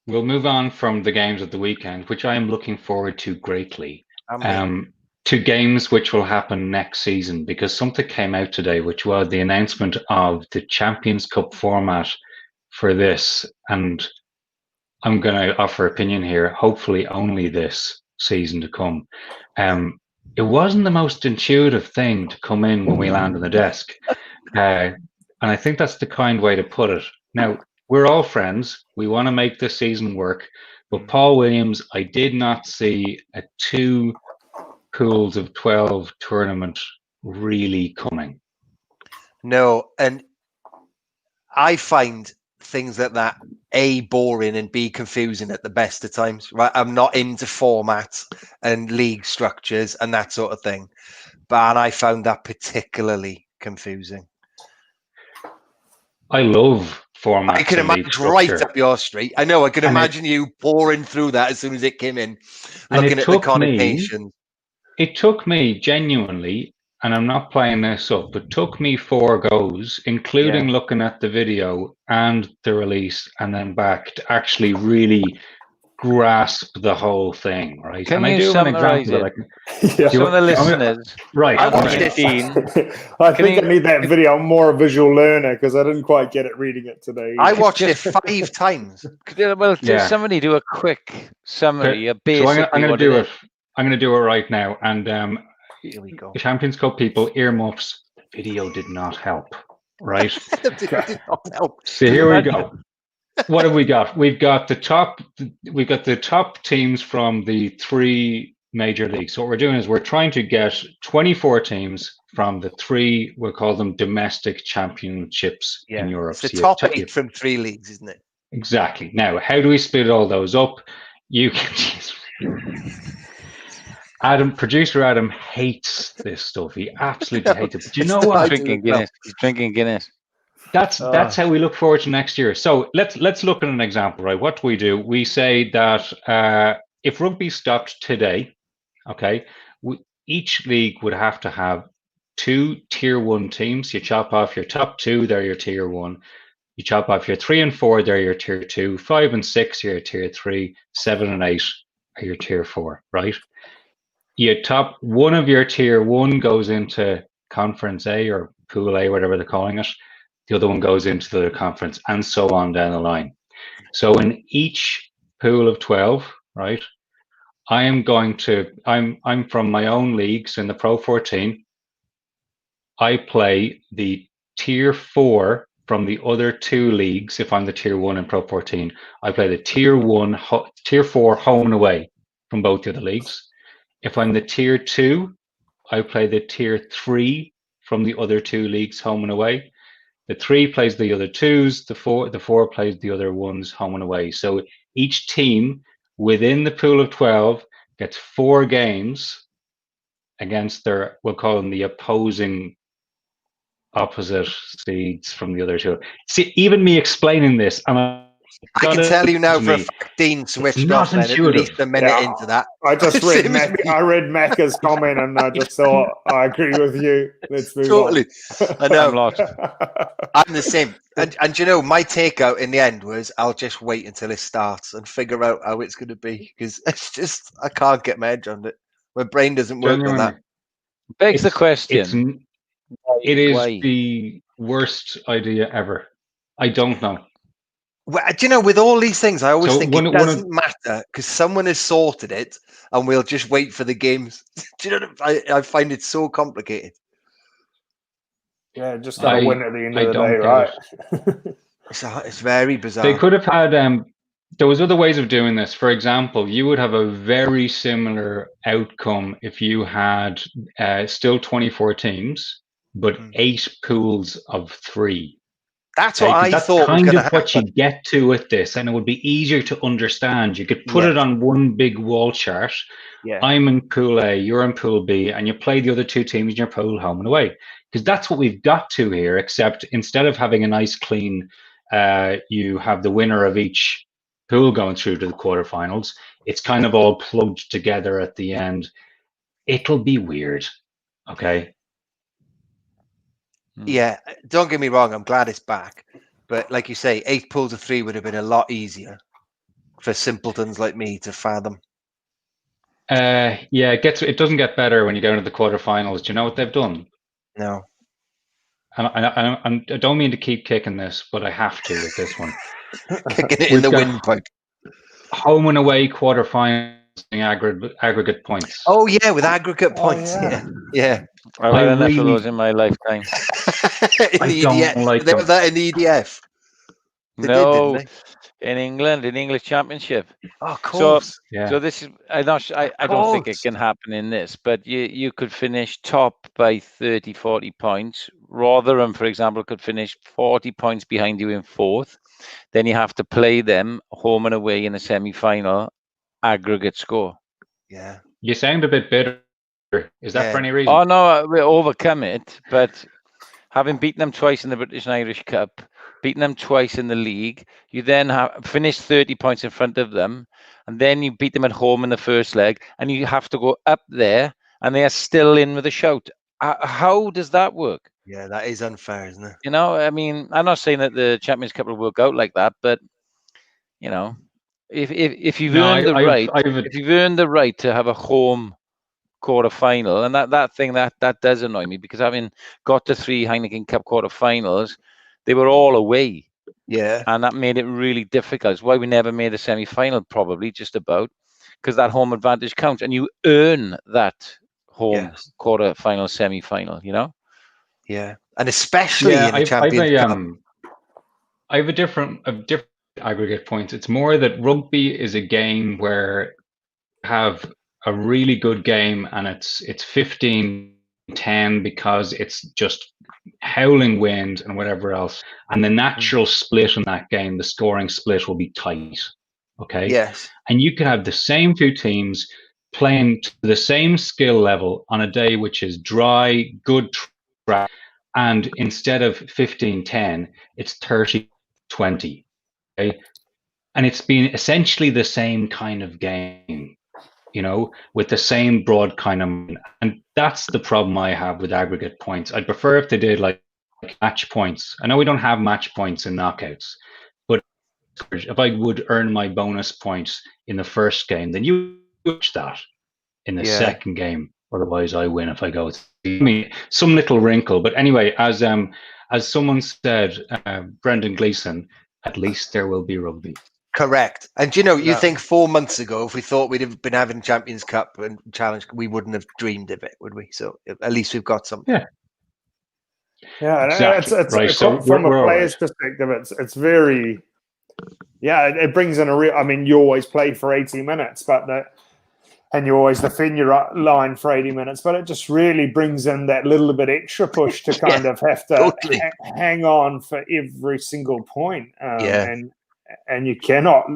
We'll move on from the games of the weekend, which I am looking forward to greatly, to games which will happen next season, because something came out today, which was the announcement of the Champions Cup format for this. And I'm going to offer opinion here, hopefully only this season to come. It wasn't the most intuitive thing to come in when we land on the desk. And I think that's the kind way to put it. Now, we're all friends. We want to make this season work. But Paul Williams, I did not see a 2 pools of 12 tournament really coming. No, and I find things like that A, boring, and B, confusing at the best of times. Right, I'm not into formats and league structures and that sort of thing, and I found that particularly confusing. I love formats. I can and league imagine structure. right up your street. I know. I can And imagine you pouring through that as soon as it came in, And looking it at the took connotations. It took me genuinely, and I'm not playing this up, it took me 4 goes, including looking at the video and the release and then back, to actually really grasp the whole thing, right? Can and I you do have an summarise example it? that Yeah. Some of the listeners, right. I watched okay. it. Dean, I Can think you- I need that video. I'm more a visual learner because I didn't quite get it reading it today. I watched it 5 times. well, Yeah. somebody do a quick summary, So basically I'm going what to do it it. I'm going to do it right now. And Here we go. the Champions Cup people, earmuffs, the video did not help, right? It did not help. So here we go. What have we got? We've got the top teams from the 3 major leagues. So what we're doing is we're trying to get 24 teams from the 3, we'll call them domestic championships in Europe. It's the So top you 8 from 3 leagues, isn't it? Exactly. Now, how do we split all those up? You can producer Adam hates this stuff. He absolutely hates it. But you know I what? do. Drinking Guinness. He's drinking Guinness. That's how we look forward to next year. So let's look at an example, right? What do? We say that if rugby stopped today, okay, each league would have to have 2 tier 1 teams. You chop off your top 2, they're your tier 1. You chop off your 3 and 4, they're your tier 2. 5 and 6, you're your tier 3. 7 and 8 are your tier 4, right? You top one of your tier 1 goes into Conference A or Pool A, whatever they're calling it. The other one goes into the conference, and so on down the line. So in each pool of 12, right, I'm from my own leagues in the Pro 14. I play the tier 4 from the other 2 leagues. If I'm the tier 1 in Pro 14, I play the tier 4 home and away from both the other leagues. If I'm the tier 2, I play the tier 3 from the other 2 leagues home and away. The 3 plays the other 2s, the 4 plays the other 1s home and away. So each team within the pool of 12 gets 4 games against their, we'll call them the opposing opposite seeds from the other two. See, even me explaining this, and I can tell you now for a fact Dean switched not off then at intuitive. least a minute into that. I just read Same as me. I read Macca's comment and I just thought, I agree with you. Let's move Totally. on. I know. I'm lost. I'm the same. And you know, my takeout in the end was I'll just wait until it starts and figure out how it's going to be, because it's just, I can't get my head around it. My brain doesn't work on that. Begs the question. It is Why? the worst idea ever. I don't know. Well, do you know, with all these things, I always So think it doesn't matter because someone has sorted it and we'll just wait for the games. Do you know what I find it so complicated. Yeah, just got to win at the end of the day, right? It's very bizarre. They could have had, there was other ways of doing this. For example, you would have a very similar outcome if you had still 24 teams, but 8 pools of 3. That's what I that's thought was kind going to of happen. what you get to with this, and it would be easier to understand. You could put it on one big wall chart. Yeah. I'm in pool A, you're in pool B, and you play the other 2 teams in your pool home and away. Because that's what we've got to here, except instead of having a nice clean, you have the winner of each pool going through to the quarterfinals. It's kind of all plugged together at the end. It'll be weird. Okay. Yeah, don't get me wrong. I'm glad it's back, but like you say, 8 pools of 3 would have been a lot easier for simpletons like me to fathom. Yeah, it doesn't get better when you go into the quarterfinals. Do you know what they've done? No. And I don't mean to keep kicking this, but I have to with this one. Kicking it in the windpipe. Home and away quarterfinals aggregate points. Oh yeah, with aggregate points. Yeah. I've had enough of those in my lifetime. In the EDF. Don't like they have that in the EDF. They did, didn't they? In England, in English Championship. Oh, of course. So this is I don't think it can happen in this, but you could finish top by 30, 40 points. Rotherham, for example, could finish 40 points behind you in 4th. Then you have to play them home and away in a semi-final aggregate score. Yeah. You sound a bit bitter. Is that for any reason? Oh no, we overcome it, but having beaten them twice in the British and Irish Cup, beaten them twice in the league, you then have finished 30 points in front of them, and then you beat them at home in the first leg, and you have to go up there, and they are still in with a shout. How does that work? Yeah, that is unfair, isn't it? You know, I mean, I'm not saying that the Champions Cup will work out like that, but you know, if you've earned the right, if you've earned the right to have a home quarter-final, and that does annoy me, because having got to 3 Heineken Cup quarter-finals, they were all away. Yeah. And that made it really difficult. It's why we never made a semi-final, probably, just about, because that home advantage counts, and you earn that home quarter-final, semi-final, you know? Yeah. And especially in the Champions Cup. I have a different aggregate points. It's more that rugby is a game where you have a really good game and it's 15-10 because it's just howling wind and whatever else. And the natural split in that game, the scoring split, will be tight. Okay. Yes. And you can have the same 2 teams playing to the same skill level on a day which is dry, good track, and instead of 15-10, it's 30-20. Okay. And it's been essentially the same kind of game, you know, with the same broad kind of, and that's the problem I have with aggregate points. I'd prefer if they did like match points. I know we don't have match points in knockouts, but if I would earn my bonus points in the first game, then you watch that in the second game. Otherwise, I win if I go. I mean, some little wrinkle, but anyway, as someone said, Brendan Gleeson, at least there will be rugby. Correct. And you know, you think 4 months ago, if we thought we'd have been having Champions Cup and Challenge, we wouldn't have dreamed of it, would we? So at least we've got something. Yeah, exactly. It's from a player's perspective, it's very, it brings in a real. I mean, you always play for 80 minutes, and you always defend your line for 80 minutes, but it just really brings in that little bit extra push to kind of have to hang on for every single point. And you cannot,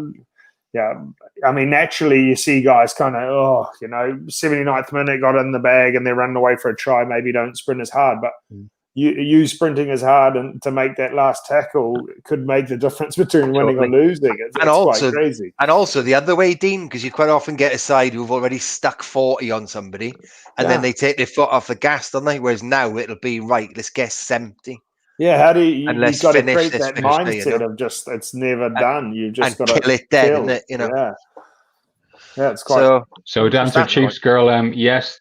I mean, naturally you see guys kind of, 79th minute got in the bag and they're running away for a try, maybe don't sprint as hard, but you sprinting as hard and to make that last tackle could make the difference between winning or losing. It's quite crazy. And also the other way, Dean, because you quite often get a side who've already stuck 40 on somebody, and then they take their foot off the gas, don't they? Whereas now it'll be, right, let's get 70. Yeah, how do you've got to create that mindset of just it's never done. You just got to kill it dead, isn't it? Yeah, it's quite. So to answer Chiefs girl, yes,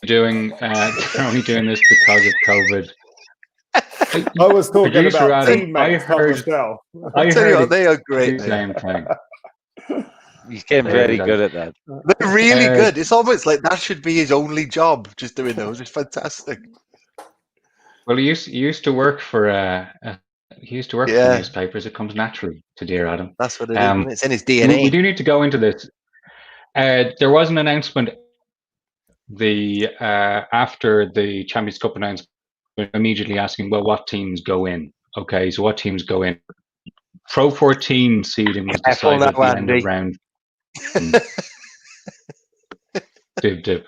they're only doing this because of COVID. I was talking about teammates. I heard they are great. The same thing. He's getting very good at that. They're really good. It's almost like that should be his only job, just doing those. It's fantastic. Well, he used to work for for newspapers. It comes naturally to Dear Adam. That's what it is. It's in his DNA. We do need to go into this. There was an announcement after the Champions Cup announcement, immediately asking, well, what teams go in? Okay, so what teams go in? Pro 14 seeding was decided at the end of round. Dib.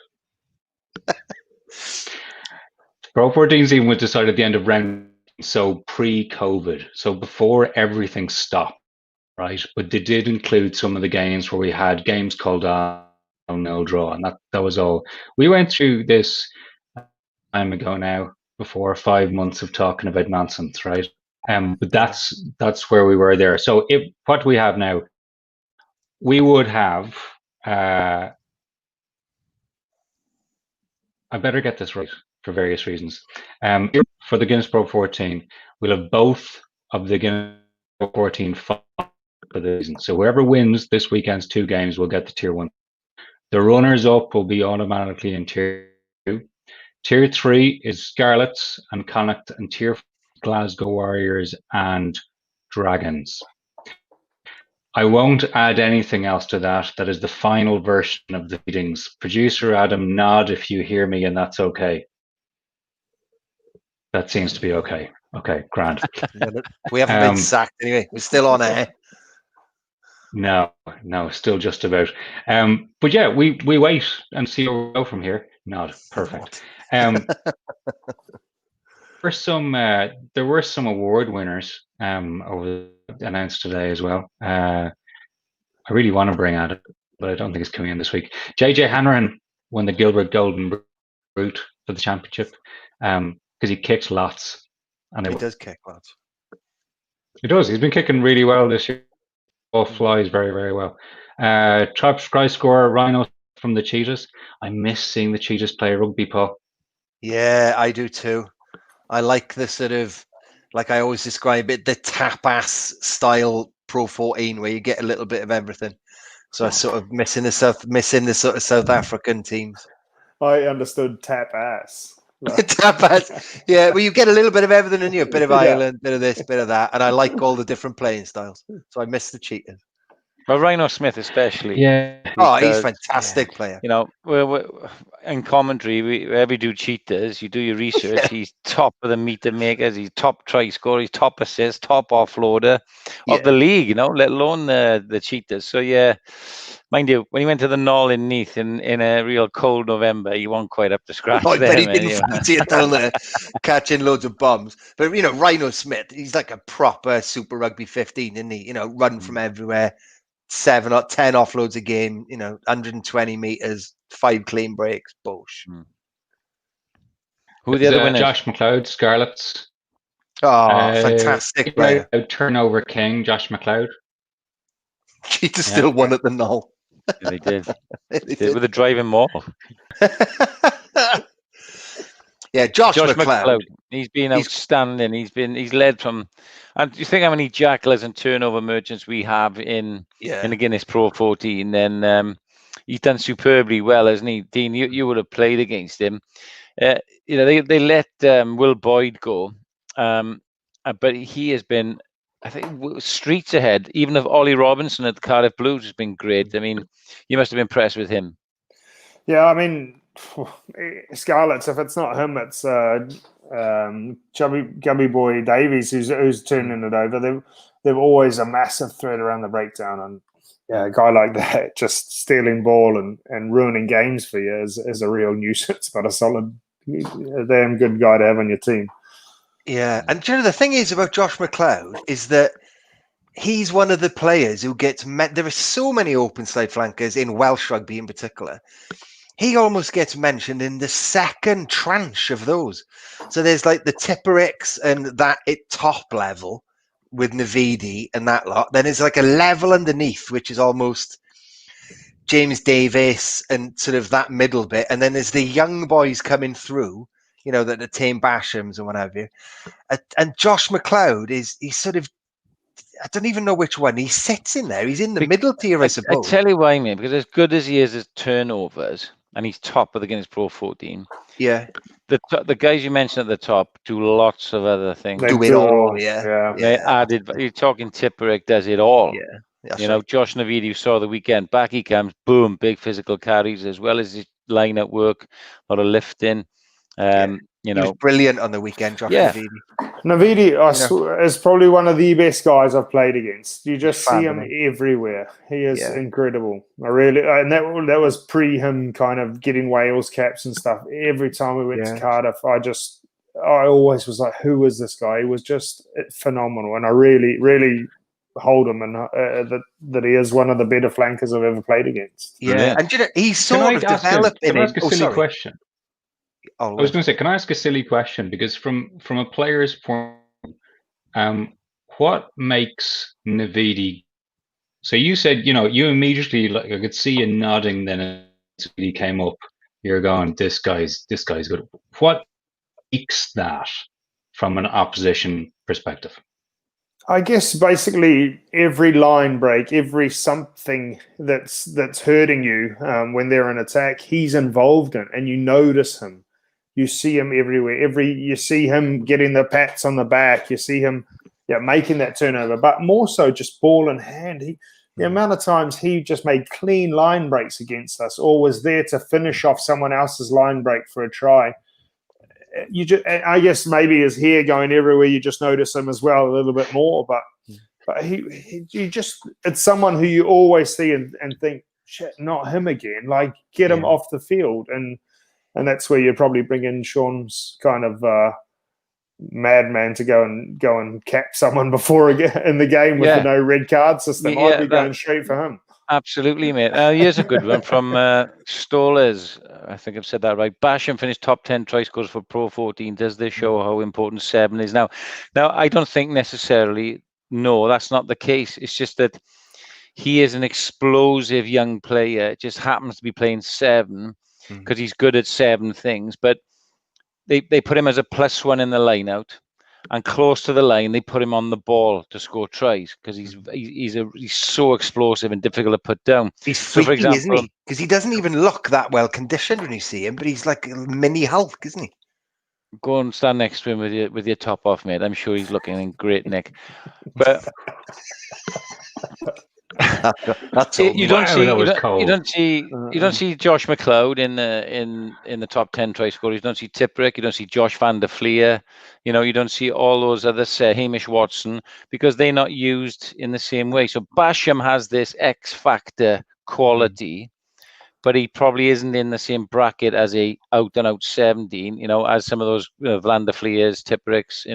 Pro 14 seeding was decided at the end of round, so pre-COVID, so before everything stopped, right? But they did include some of the games where we had games called no draw, and that was all. We went through this time ago now, before 5 months of talking about nonsense, right? But that's where we were there. So what we have now, we would have. I better get this right for various reasons. For the Guinness Pro 14, we'll have both of the Guinness Pro 14 for the season. So whoever wins this weekend's 2 games will get the Tier 1. The runners-up will be automatically in Tier 2. Tier 3 is Scarlets and Connacht, and Tier 4 Glasgow Warriors and Dragons. I won't add anything else to that. That is the final version of the meetings. Producer Adam, nod if you hear me, and that's okay. That seems to be okay. Okay, grand. We haven't been sacked anyway. We're still on air. No, still just about. But yeah, we wait and see where we go from here. Nod, perfect. There were some award winners announced today as well. I really want to bring it, but I don't think it's coming in this week. JJ Hanrahan won the Gilbert Golden Boot for the championship because he kicks lots. And he does kick lots. He does. He's been kicking really well this year. Ball flies very, very well. Top try scorer Rhino from the Cheetahs. I miss seeing the Cheetahs play rugby, Paul. Yeah, I do too. I like the sort of, like I always describe it, the tapas style Pro 14 where you get a little bit of everything. So I sort of missing the sort of South African teams. I understood tap ass. Tapas, yeah. Well, you get a little bit of everything in you, a bit of Ireland, bit of this, bit of that, and I like all the different playing styles. So I miss the Cheetahs. Well, Rhino Smith especially. Yeah. He's a fantastic player. You know, we're in commentary, wherever you do Cheetahs, you do your research. Yeah. He's top of the meter makers. He's top try scorer. He's top assist, top offloader of the league. You know, let alone the Cheetahs. So yeah, mind you, when he went to the Knoll in Neath in a real cold November, he wasn't quite up to scratch. I bet he didn't fancy it down there, catching loads of bombs. But you know, Rhino Smith, he's like a proper Super Rugby 15, isn't he? You know, run from everywhere. 7 or 10 offloads a game, you know, 120 meters, 5 clean breaks, Bosh. Who are the other winners? Josh McLeod, Scarlets. Fantastic player. Turnover king, Josh McLeod. He just still won at the Knoll. Yeah, they did. With a driving maul. Yeah, Josh McLeod. He's been outstanding. He's led from. And do you think how many jacklers and turnover merchants we have in the Guinness Pro 14? Then he's done superbly well, hasn't he, Dean? You would have played against him. You know, they let Will Boyd go, but he has been, I think, streets ahead. Even of Ollie Robinson at the Cardiff Blues has been great. I mean, you must have been impressed with him. Yeah, I mean, Scarlets. If it's not him, it's Gubby Boy Davies who's turning it over. They're always a massive threat around the breakdown, and a guy like that just stealing ball and ruining games for you is a real nuisance, but a solid, damn good guy to have on your team. Yeah, and do you know the thing is about Josh McLeod is that he's one of the players who gets met. There are so many open side flankers in Welsh rugby in particular. He almost gets mentioned in the second tranche of those. So there's like the Tippericks and that at top level with Navidi and that lot. Then there's like a level underneath, which is almost James Davis and sort of that middle bit. And then there's the young boys coming through, you know, the Tame Bashams and what have you. And Josh McLeod he's sort of, I don't even know which one. He sits in there. He's in the middle tier, I I suppose. tell you why, mate, because as good as he is as turnovers, and he's top of the Guinness Pro 14, Yeah. the guys you mentioned at the top do lots of other things. Do it all, yeah. They added. You're talking Tipperick does it all. Yeah. That's You know, right. Josh Navidi, you saw the weekend. Back he comes, boom, big physical carries as well as his line-out work, a lot of lifting. You He was know, brilliant on the weekend, Josh Yeah. Navidi. Navidi, I swear, is probably one of the best guys I've played against. You just see him Fab, everywhere. He is Yeah. incredible. I really, and that was pre him kind of getting Wales caps and stuff. Every time we went to Yeah. Cardiff, I always was like, who is this guy? He was just phenomenal, and I really, really hold him and that he is one of the better flankers I've ever played against. Yeah, Brilliant. and you know, he's Can sort I of ask developed in a silly sorry. question? I was going to say, can I ask a silly question? Because from a player's point, what makes Navidi? So you said, you immediately, like, I could see you nodding. Then as he came up, you're going, this guy's good. What makes that from an opposition perspective? I guess basically every line break, every something that's hurting you when they're in attack, he's involved in, and you notice him. You see him everywhere. You see him getting the pats on the back. You see him, making that turnover. But more so, just ball in hand. The amount of times he just made clean line breaks against us, or was there to finish off someone else's line break for a try. I guess maybe his hair going everywhere, you just notice him as well a little bit more. But it's someone who you always see and think, shit, not him again. Like, get him off the field, and that's where you probably bring in Sean's kind of madman to go and cap someone before in the game with the no red card system. I'd be going straight for him. Absolutely, mate. Here's a good one from Stollers. I think I've said that right. Basham finished top 10 try scores for Pro 14. Does this show how important 7 is now? Now, I don't think necessarily, no, that's not the case. It's just that he is an explosive young player. It just happens to be playing 7 because he's good at 7 things. But they put him as a +1 in the line out. And close to the line, they put him on the ball to score tries because he's so explosive and difficult to put down. He's freaky, for example, isn't he? Because he doesn't even look that well conditioned when you see him, but he's like a mini Hulk, isn't he? Go and stand next to him with your top off, mate. I'm sure he's looking in great nick. But that's all. You don't see Josh McLeod in the top 10 try scorers. You don't see Tipperick. You don't see Josh van der Fleer. You don't see all those others, Hamish Watson, because they're not used in the same way. So Basham has this X factor quality, but he probably isn't in the same bracket as a out and out 17. As some of those Van der Fleers, Tippericks,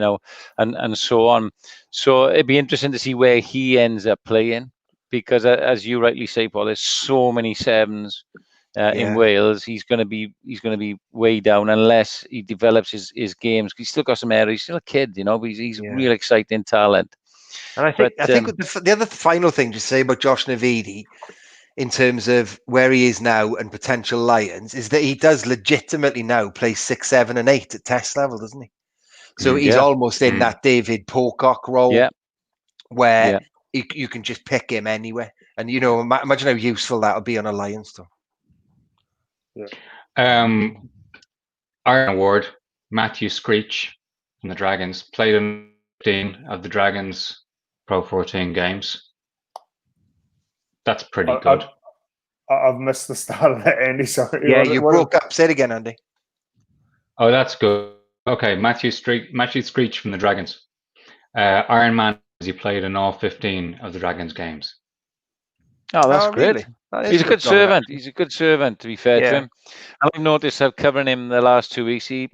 and so on. So it'd be interesting to see where he ends up playing. Because as you rightly say, Paul, there's so many 7s in Wales. He's going to be way down unless he develops his games. He's still got some areas. He's still a kid, but he's real exciting talent. And I think the other final thing to say about Josh Navidi, in terms of where he is now and potential Lions, is that he does legitimately now play 6, 7, and 8 at test level, doesn't he? So he's almost in that David Pocock role, where you can just pick him anywhere. And, imagine how useful that would be on a Lions tour. Iron Award, Matthew Screech from the Dragons, played in 15 of the Dragons Pro 14 games. That's pretty good. I've missed the start of that, Andy. Sorry. Yeah, you broke up. Say it again, Andy. Oh, that's good. Okay, Matthew Screech from the Dragons. Iron Man, he played in all 15 of the Dragons games. Oh, that's great. Really? He's a good servant. He's a good servant, to be fair to him. And I've noticed how covering him the last 2 weeks, he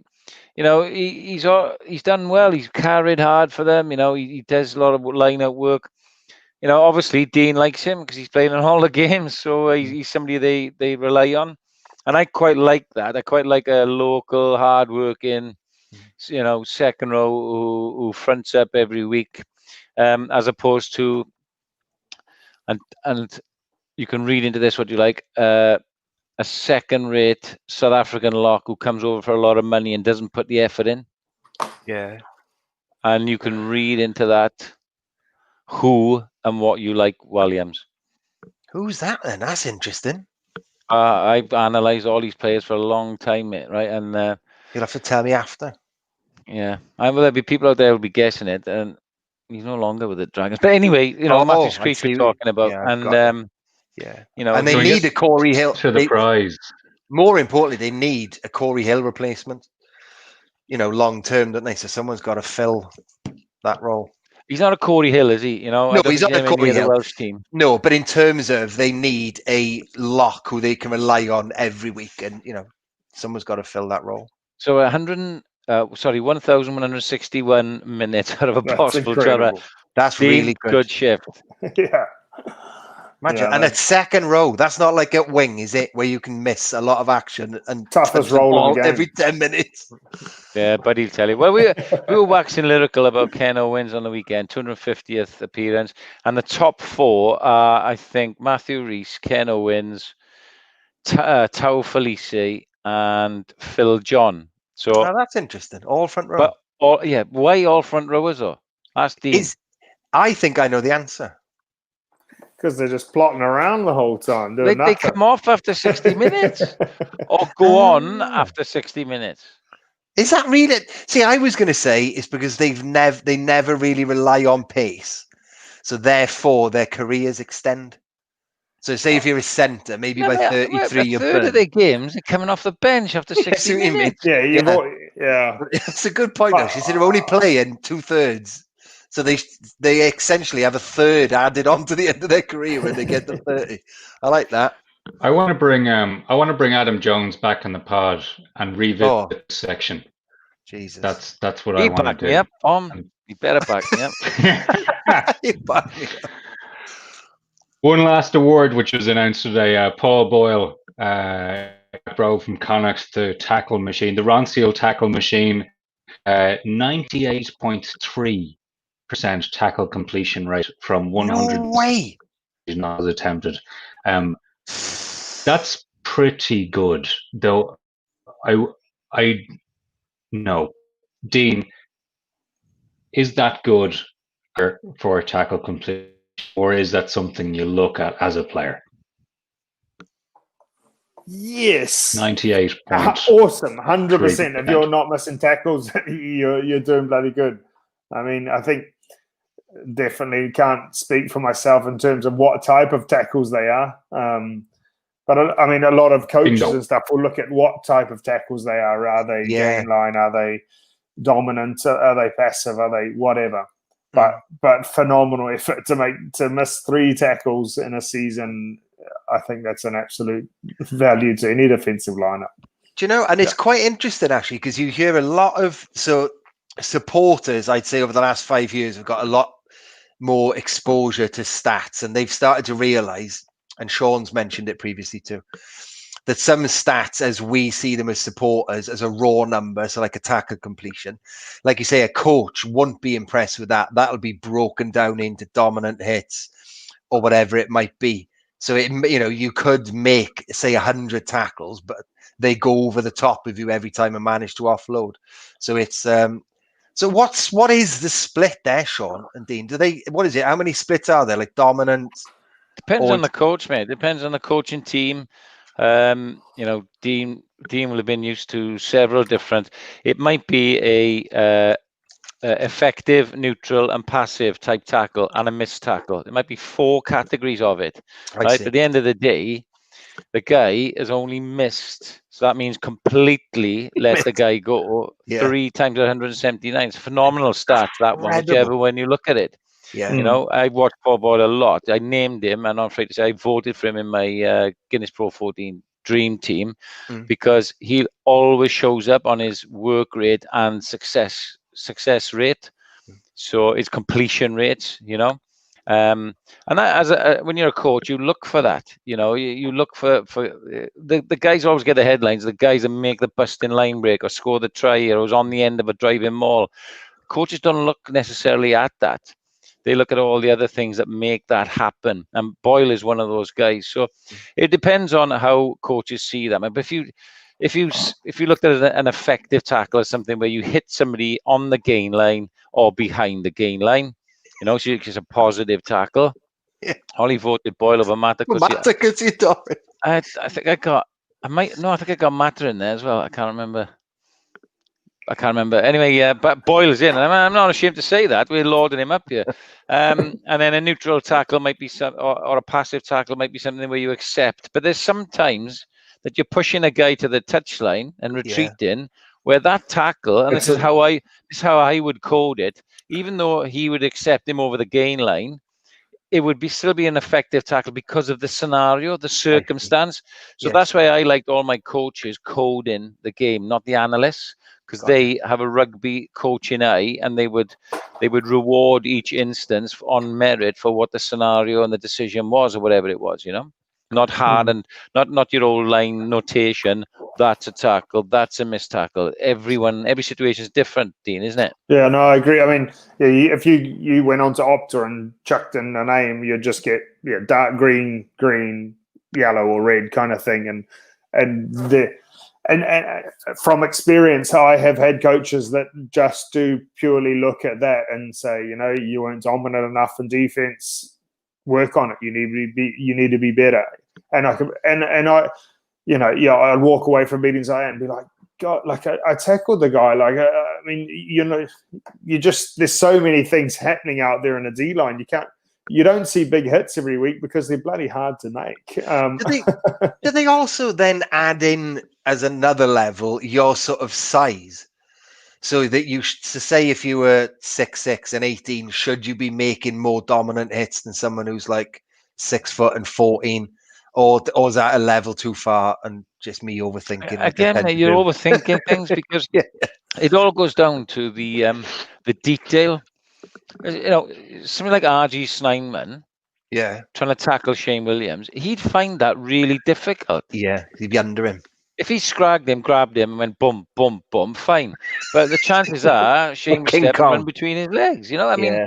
he's done well. He's carried hard for them. He does a lot of line-out work. Obviously Dean likes him because he's playing in all the games, so he's somebody they rely on, and I quite like that. I quite like a local, hard-working, second row who fronts up every week, as opposed to, and you can read into this what you like, a second-rate South African lock who comes over for a lot of money and doesn't put the effort in. Yeah. And you can read into that who and what you like Williams. Who's that then? That's interesting. I've analysed all these players for a long time, mate, right? And You'll have to tell me after. yeah, there'll be people out there who'll be guessing it, and he's no longer with the Dragons. But anyway, Matthew Screech we're talking about, and and they need a Corey Hill to the prize. More importantly, they need a Corey Hill replacement. Long term, don't they? So someone's got to fill that role. He's not a Corey Hill, is he? No, he's not a Corey Hill. Welsh team. No, but in terms of they need a lock who they can rely on every week, and someone's got to fill that role. So 1,161 minutes out of a possible 12. That's really good shift. Yeah. Imagine, and at second row, that's not like at wing, is it? Where you can miss a lot of action and toughest role every 10 minutes. Yeah, but he'll tell you. Well, we were waxing lyrical about Ken Owens on the weekend, 250th appearance, and the top four are, I think, Matthew Rees, Ken Owens, Tao Felice, and Phil John. So that's interesting. All front row. Why all front rowers though? Ask Dean. I think I know the answer. Because they're just plotting around the whole time. They come off after 60 minutes or go on after 60 minutes. Is that really? See, I was going to say it's because they never really rely on pace. So therefore their careers extend. So say if you're a centre, maybe by 33 you're third of their games are coming off the bench after 60 minutes. Yeah. It's a good point, though. She said they're only playing 2/3. So they essentially have a third added on to the end of their career when they get to 30. I like that. I want to bring Adam Jones back in the pod and revisit this section. Jesus, that's what I want to do. Yep, you better back me up. You back me up. One last award, which was announced today. Paul Boyle drove from Connacht to tackle machine, the Ron Seal tackle machine, 98.3%. tackle completion rate from 100. No way. Not attempted. That's pretty good, though. I no, Dean, is that good for a tackle completion, or is that something you look at as a player? Yes. 98. Awesome. 100%. If you're not missing tackles, you're doing bloody good. I mean, I think definitely can't speak for myself in terms of what type of tackles they are. But I mean, a lot of coaches and stuff will look at what type of tackles they are. Are they gain line? Are they dominant? Are they passive? Are they whatever? But phenomenal effort to miss 3 tackles in a season. I think that's an absolute value to any defensive lineup. Do you know? And it's quite interesting actually, because you hear a lot of supporters, I'd say over the last 5 years, have got a lot more exposure to stats, and they've started to realize, and Sean's mentioned it previously too, that some stats, as we see them as supporters, as a raw number, so like a tackle completion, like you say, a coach won't be impressed with that. That'll be broken down into dominant hits or whatever it might be. So you could make, say, 100 tackles, but they go over the top of you every time and manage to offload. So it's so what is the split there, Sean and Dean? What is it? How many splits are there? Like dominant? Depends on the coach, mate. Depends on the coaching team. Dean will have been used to several different. It might be a effective, neutral, and passive type tackle, and a missed tackle. It might be 4 categories of it. Right. At the end of the day, the guy has only missed, so that means completely let the guy go 3 times 179. It's a phenomenal stat, that one, whichever when you look at it. Yeah. I watched Paul Boyle a lot. I named him, and I'm afraid to say I voted for him in my Guinness PRO14 dream team Mm. because he always shows up on his work rate and success rate. So it's completion rate, and that, when you're a coach, you look for that. You look for the guys who always get the headlines. The guys that make the busting line break or score the try or who's on the end of a driving maul. Coaches don't look necessarily at that. They look at all the other things that make that happen. And Boyle is one of those guys. So it depends on how coaches see them. But if you looked at an effective tackle as something where you hit somebody on the gain line or behind the gain line, so it's a positive tackle. Yeah. Holly voted Boyle over Mata because you don't. I think I got Mata in there as well. I can't remember. Anyway, yeah, but Boyle's in. I'm not ashamed to say that. We're loading him up here. And then a neutral tackle might be or a passive tackle might be something where you accept. But there's sometimes that you're pushing a guy to the touchline and retreating, where that tackle, and this is how I would code it, even though he would accept him over the gain line, it would still be an effective tackle because of the scenario, the circumstance. So that's why I liked all my coaches coding the game, not the analysts, because they have a rugby coaching eye, and they would reward each instance on merit for what the scenario and the decision was, or whatever it was, not hard and not your old line notation. That's a tackle. That's a missed tackle. Every situation is different, Dean, isn't it? Yeah, no, I agree. I mean, if you went on to Opta and chucked in a name, you'd just get dark green, yellow, or red kind of thing. And from experience, I have had coaches that just do purely look at that and say, you weren't dominant enough in defense. Work on it. You need to be better. And I'd walk away from meetings like that and be like, God, like I tackled the guy. Like, I mean, there's so many things happening out there in the D line. You don't see big hits every week because they're bloody hard to make. Do they also then add in as another level your sort of size? So that say if you were 6'6" and 18, should you be making more dominant hits than someone who's like 6 foot and 14? Or is that a level too far and just me overthinking? Again, you're overthinking things because it all goes down to the detail. Something like R.G. Snyman, trying to tackle Shane Williams, he'd find that really difficult. Yeah, he'd be under him. If he scragged him, grabbed him, and went bum, bum, bum, fine. But the chances are Shane would step and run between his legs. I mean,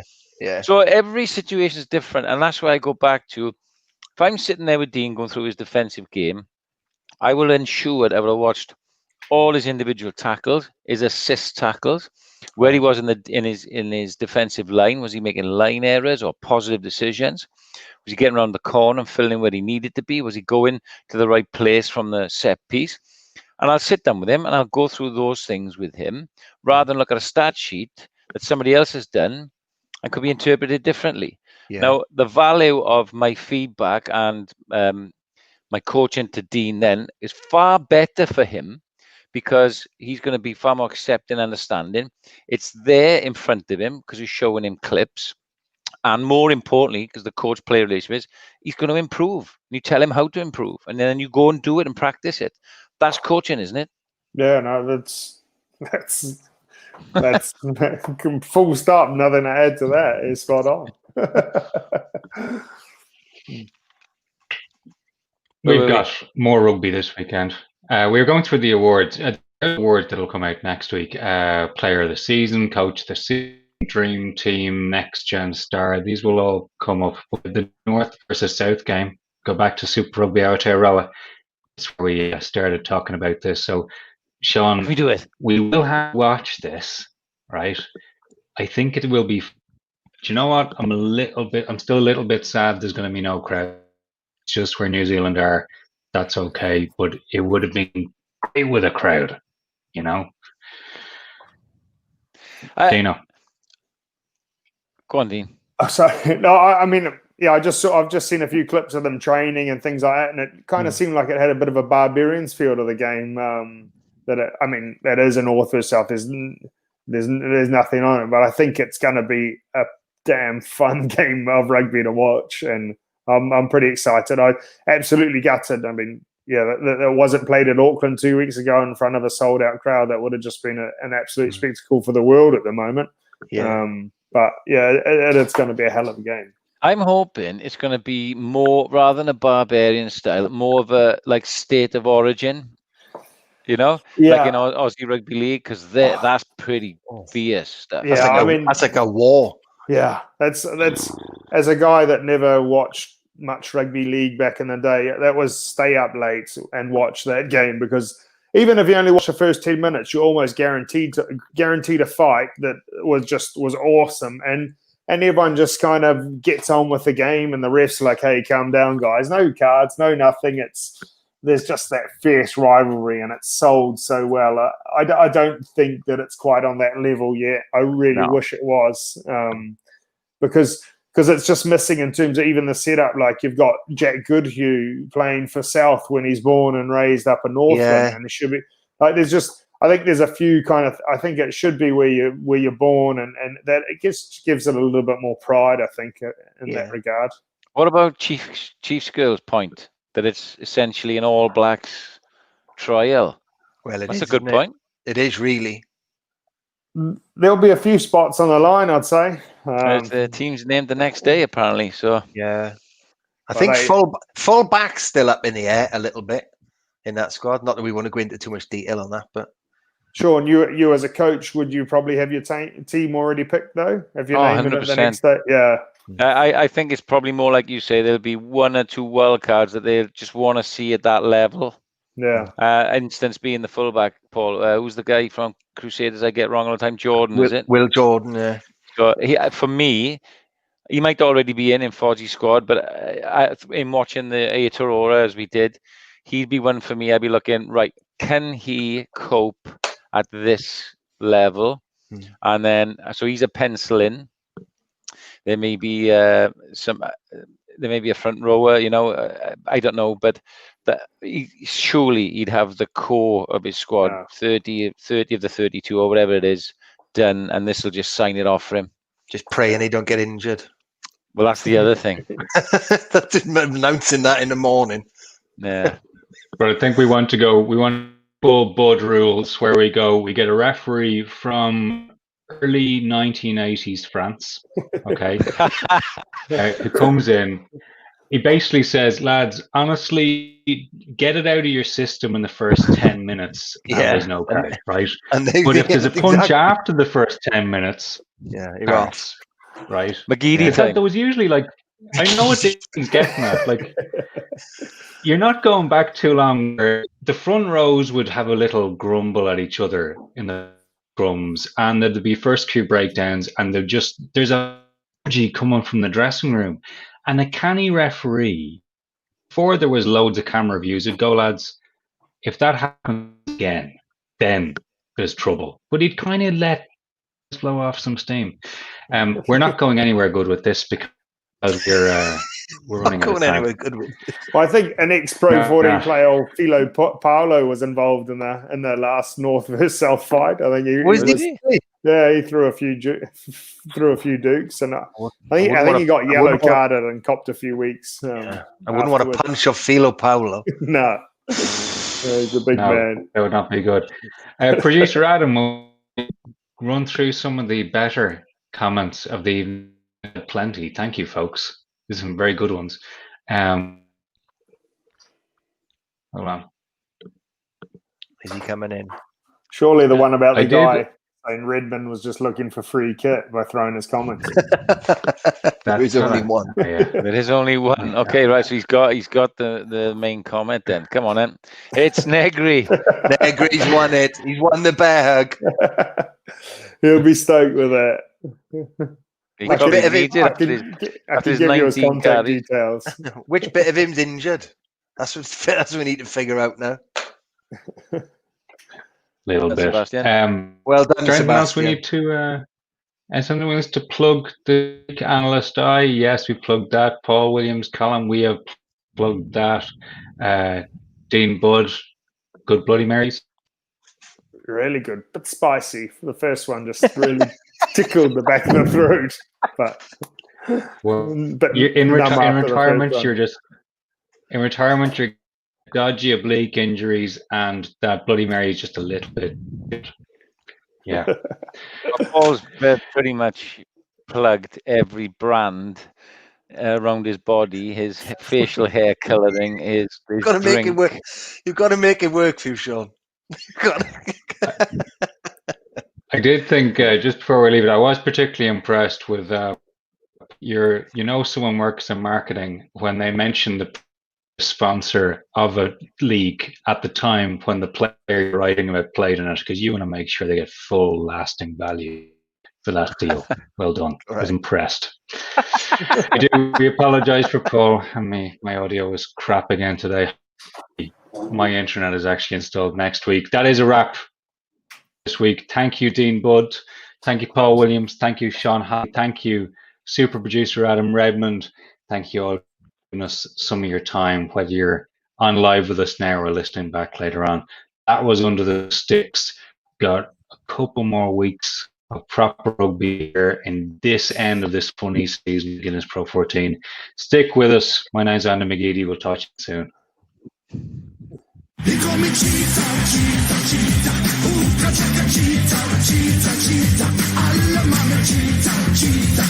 so every situation is different, and that's why I go back to, if I'm sitting there with Dean going through his defensive game, I will ensure that I will have watched all his individual tackles, his assist tackles, where he was in his defensive line. Was he making line errors or positive decisions? Was he getting around the corner and filling where he needed to be? Was he going to the right place from the set piece? And I'll sit down with him and I'll go through those things with him rather than look at a stat sheet that somebody else has done and could be interpreted differently. Yeah. Now, the value of my feedback and my coaching to Dean then is far better for him because he's going to be far more accepting and understanding. It's there in front of him because he's showing him clips. And more importantly, because the coach-player relationship is, he's going to improve. You tell him how to improve, and then you go and do it and practice it. That's coaching, isn't it? Yeah, no, that's full stop. Nothing to add to that. It's spot on. We've got more rugby this weekend. We're going through the awards. Awards that'll come out next week. Player of the season, coach of the season, dream team, next gen star. These will all come up with the North versus South game. Go back to Super Rugby Aotearoa. That's where we started talking about this. So, Sean, we do it. We will have to watch this, right? I think it will be. Do you know what? I'm still a little bit sad. There's going to be no crowd. It's just where New Zealand are. That's okay, but it would have been great with a crowd. Dino. Go on, Dean. Sorry. No, I mean, yeah, I've just seen a few clips of them training and things like that, and it kind of seemed like it had a bit of a barbarians feel to the game. That is a North versus South. There's nothing on it, but I think it's going to be a damn fun game of rugby to watch, and I'm pretty excited. I absolutely gutted. I mean, that wasn't played at Auckland 2 weeks ago in front of a sold-out crowd. That would have just been an absolute spectacle for the world at the moment. Yeah. But yeah, it's going to be a hell of a game. I'm hoping it's going to be more, rather than a barbarian style, more of a like state of origin, like in Aussie Rugby League, because that's pretty fierce stuff. Yeah, That's like a war. Yeah, that's as a guy that never watched much rugby league back in the day, that was stay up late and watch that game, because even if you only watch the first 10 minutes, you're almost guaranteed a fight that was awesome. And everyone just kind of gets on with the game, and the refs are like, hey, calm down, guys. No cards, no nothing. There's just that fierce rivalry, and it's sold so well. I don't think that it's quite on that level yet. I really wish it was, because it's just missing in terms of even the setup. Like, you've got Jack Goodhue playing for South when he's born and raised up in Northland, and it should be like I think there's a few I think it should be where you're born, and that it gives it a little bit more pride, I think, in that regard. What about Chiefs girls' point that it's essentially an All Blacks trial? Well, that's a good point. It is really. There'll be a few spots on the line, I'd say. The team's named the next day, apparently. So yeah, I think full back's still up in the air a little bit in that squad. Not that we want to go into too much detail on that, but Sean, you as a coach, would you probably have your team already picked though? Have you named it the next day? Yeah. I think it's probably more like you say. There'll be one or two wild cards that they just want to see at that level. Yeah. Instance being the fullback, Paul. Who's the guy from Crusaders? I get wrong all the time. Jordan, is it? Will Jordan. Yeah. So for me, he might already be in Fodgy's squad, but in watching the Aotearoa as we did, he'd be one for me. I'd be looking, right, can he cope at this level? And then, so he's a pencil in. There may be there may be a front rower, I don't know, but surely he'd have the core of his squad, 30 of the 32 or whatever it is, done, and this will just sign it off for him. Just praying he don't get injured. Well, that's the other thing. That's announcing that in the morning. Yeah. But I think we want full Bud rules, where we get a referee from early 1980s France, okay, who comes in. He basically says, lads, honestly, get it out of your system in the first 10 minutes. There's no card, right? But if there's a punch after the first 10 minutes, cards, right? McGeady time. There was usually like, I know what Dean's getting at. Like, you're not going back too long where the front rows would have a little grumble at each other in the scrums, and there'd be first cue breakdowns, and there's a energy coming from the dressing room. And a canny referee, before there was loads of camera views, would go, lads, if that happens again, then there's trouble. But he'd kind of let flow off some steam. We're not going anywhere good with this because we're running out of time. Anywhere good with this. Well, I think an ex-Pro 14 player, Philo Paolo, was involved in the last North versus South fight. I think he threw a few dukes, and I think he got yellow carded and copped a few weeks. I wouldn't want to punch off Philo Paolo. No, he's a big man. That would not be good. Producer Adam will run through some of the better comments of the evening. Plenty. Thank you, folks. There's some very good ones. Hold on. Is he coming in? Surely the one about the guy saying Redmond was just looking for free kit by throwing his comments. There is only one. There is only one. Okay, right. So he's got the main comment then. Come on then. It's Negri. Negri's won it. He's won the bear hug. He'll be stoked with that. I can give you his contact details. Which bit of him's injured? That's what we need to figure out now. Little bit. Well done, Sebastian. Else we need to something else to plug the analyst eye. Yes, we plugged that. Paul Williams column, we have plugged that. Dean Budd, good Bloody Marys. Really good, but spicy. The first one just really tickled the back of the throat. But you're in retirement, you're dodgy oblique injuries, and that Bloody Mary is just a little bit. Yeah. Paul's pretty much plugged every brand around his body, his facial hair colouring, his Got to make it drink. work. You've got to make it work for you, Sean. I did think just before we leave it, I was particularly impressed with someone works in marketing when they mentioned the sponsor of a league at the time when the player you're writing about played in it, because you want to make sure they get full lasting value for that deal. Well done. I was impressed. We apologize for Paul, and my audio was crap again today. My internet is actually installed next week. That is a wrap this week. Thank you, Dean Budd. Thank you, Paul Williams. Thank you, Sean Hahn. Thank you, super producer Adam Redmond. Thank you all for giving us some of your time, whether you're on live with us now or listening back later on. That was Under the Sticks. Got a couple more weeks of proper rugby here in this end of this funny season, Guinness Pro 14. Stick with us. My name's Andy McGeady. We'll talk to you soon. He called me cheetah, cheetah, cheetah. Ooh, cheetah, cheetah, cheetah. I love my cheetah, cheetah, cheetah.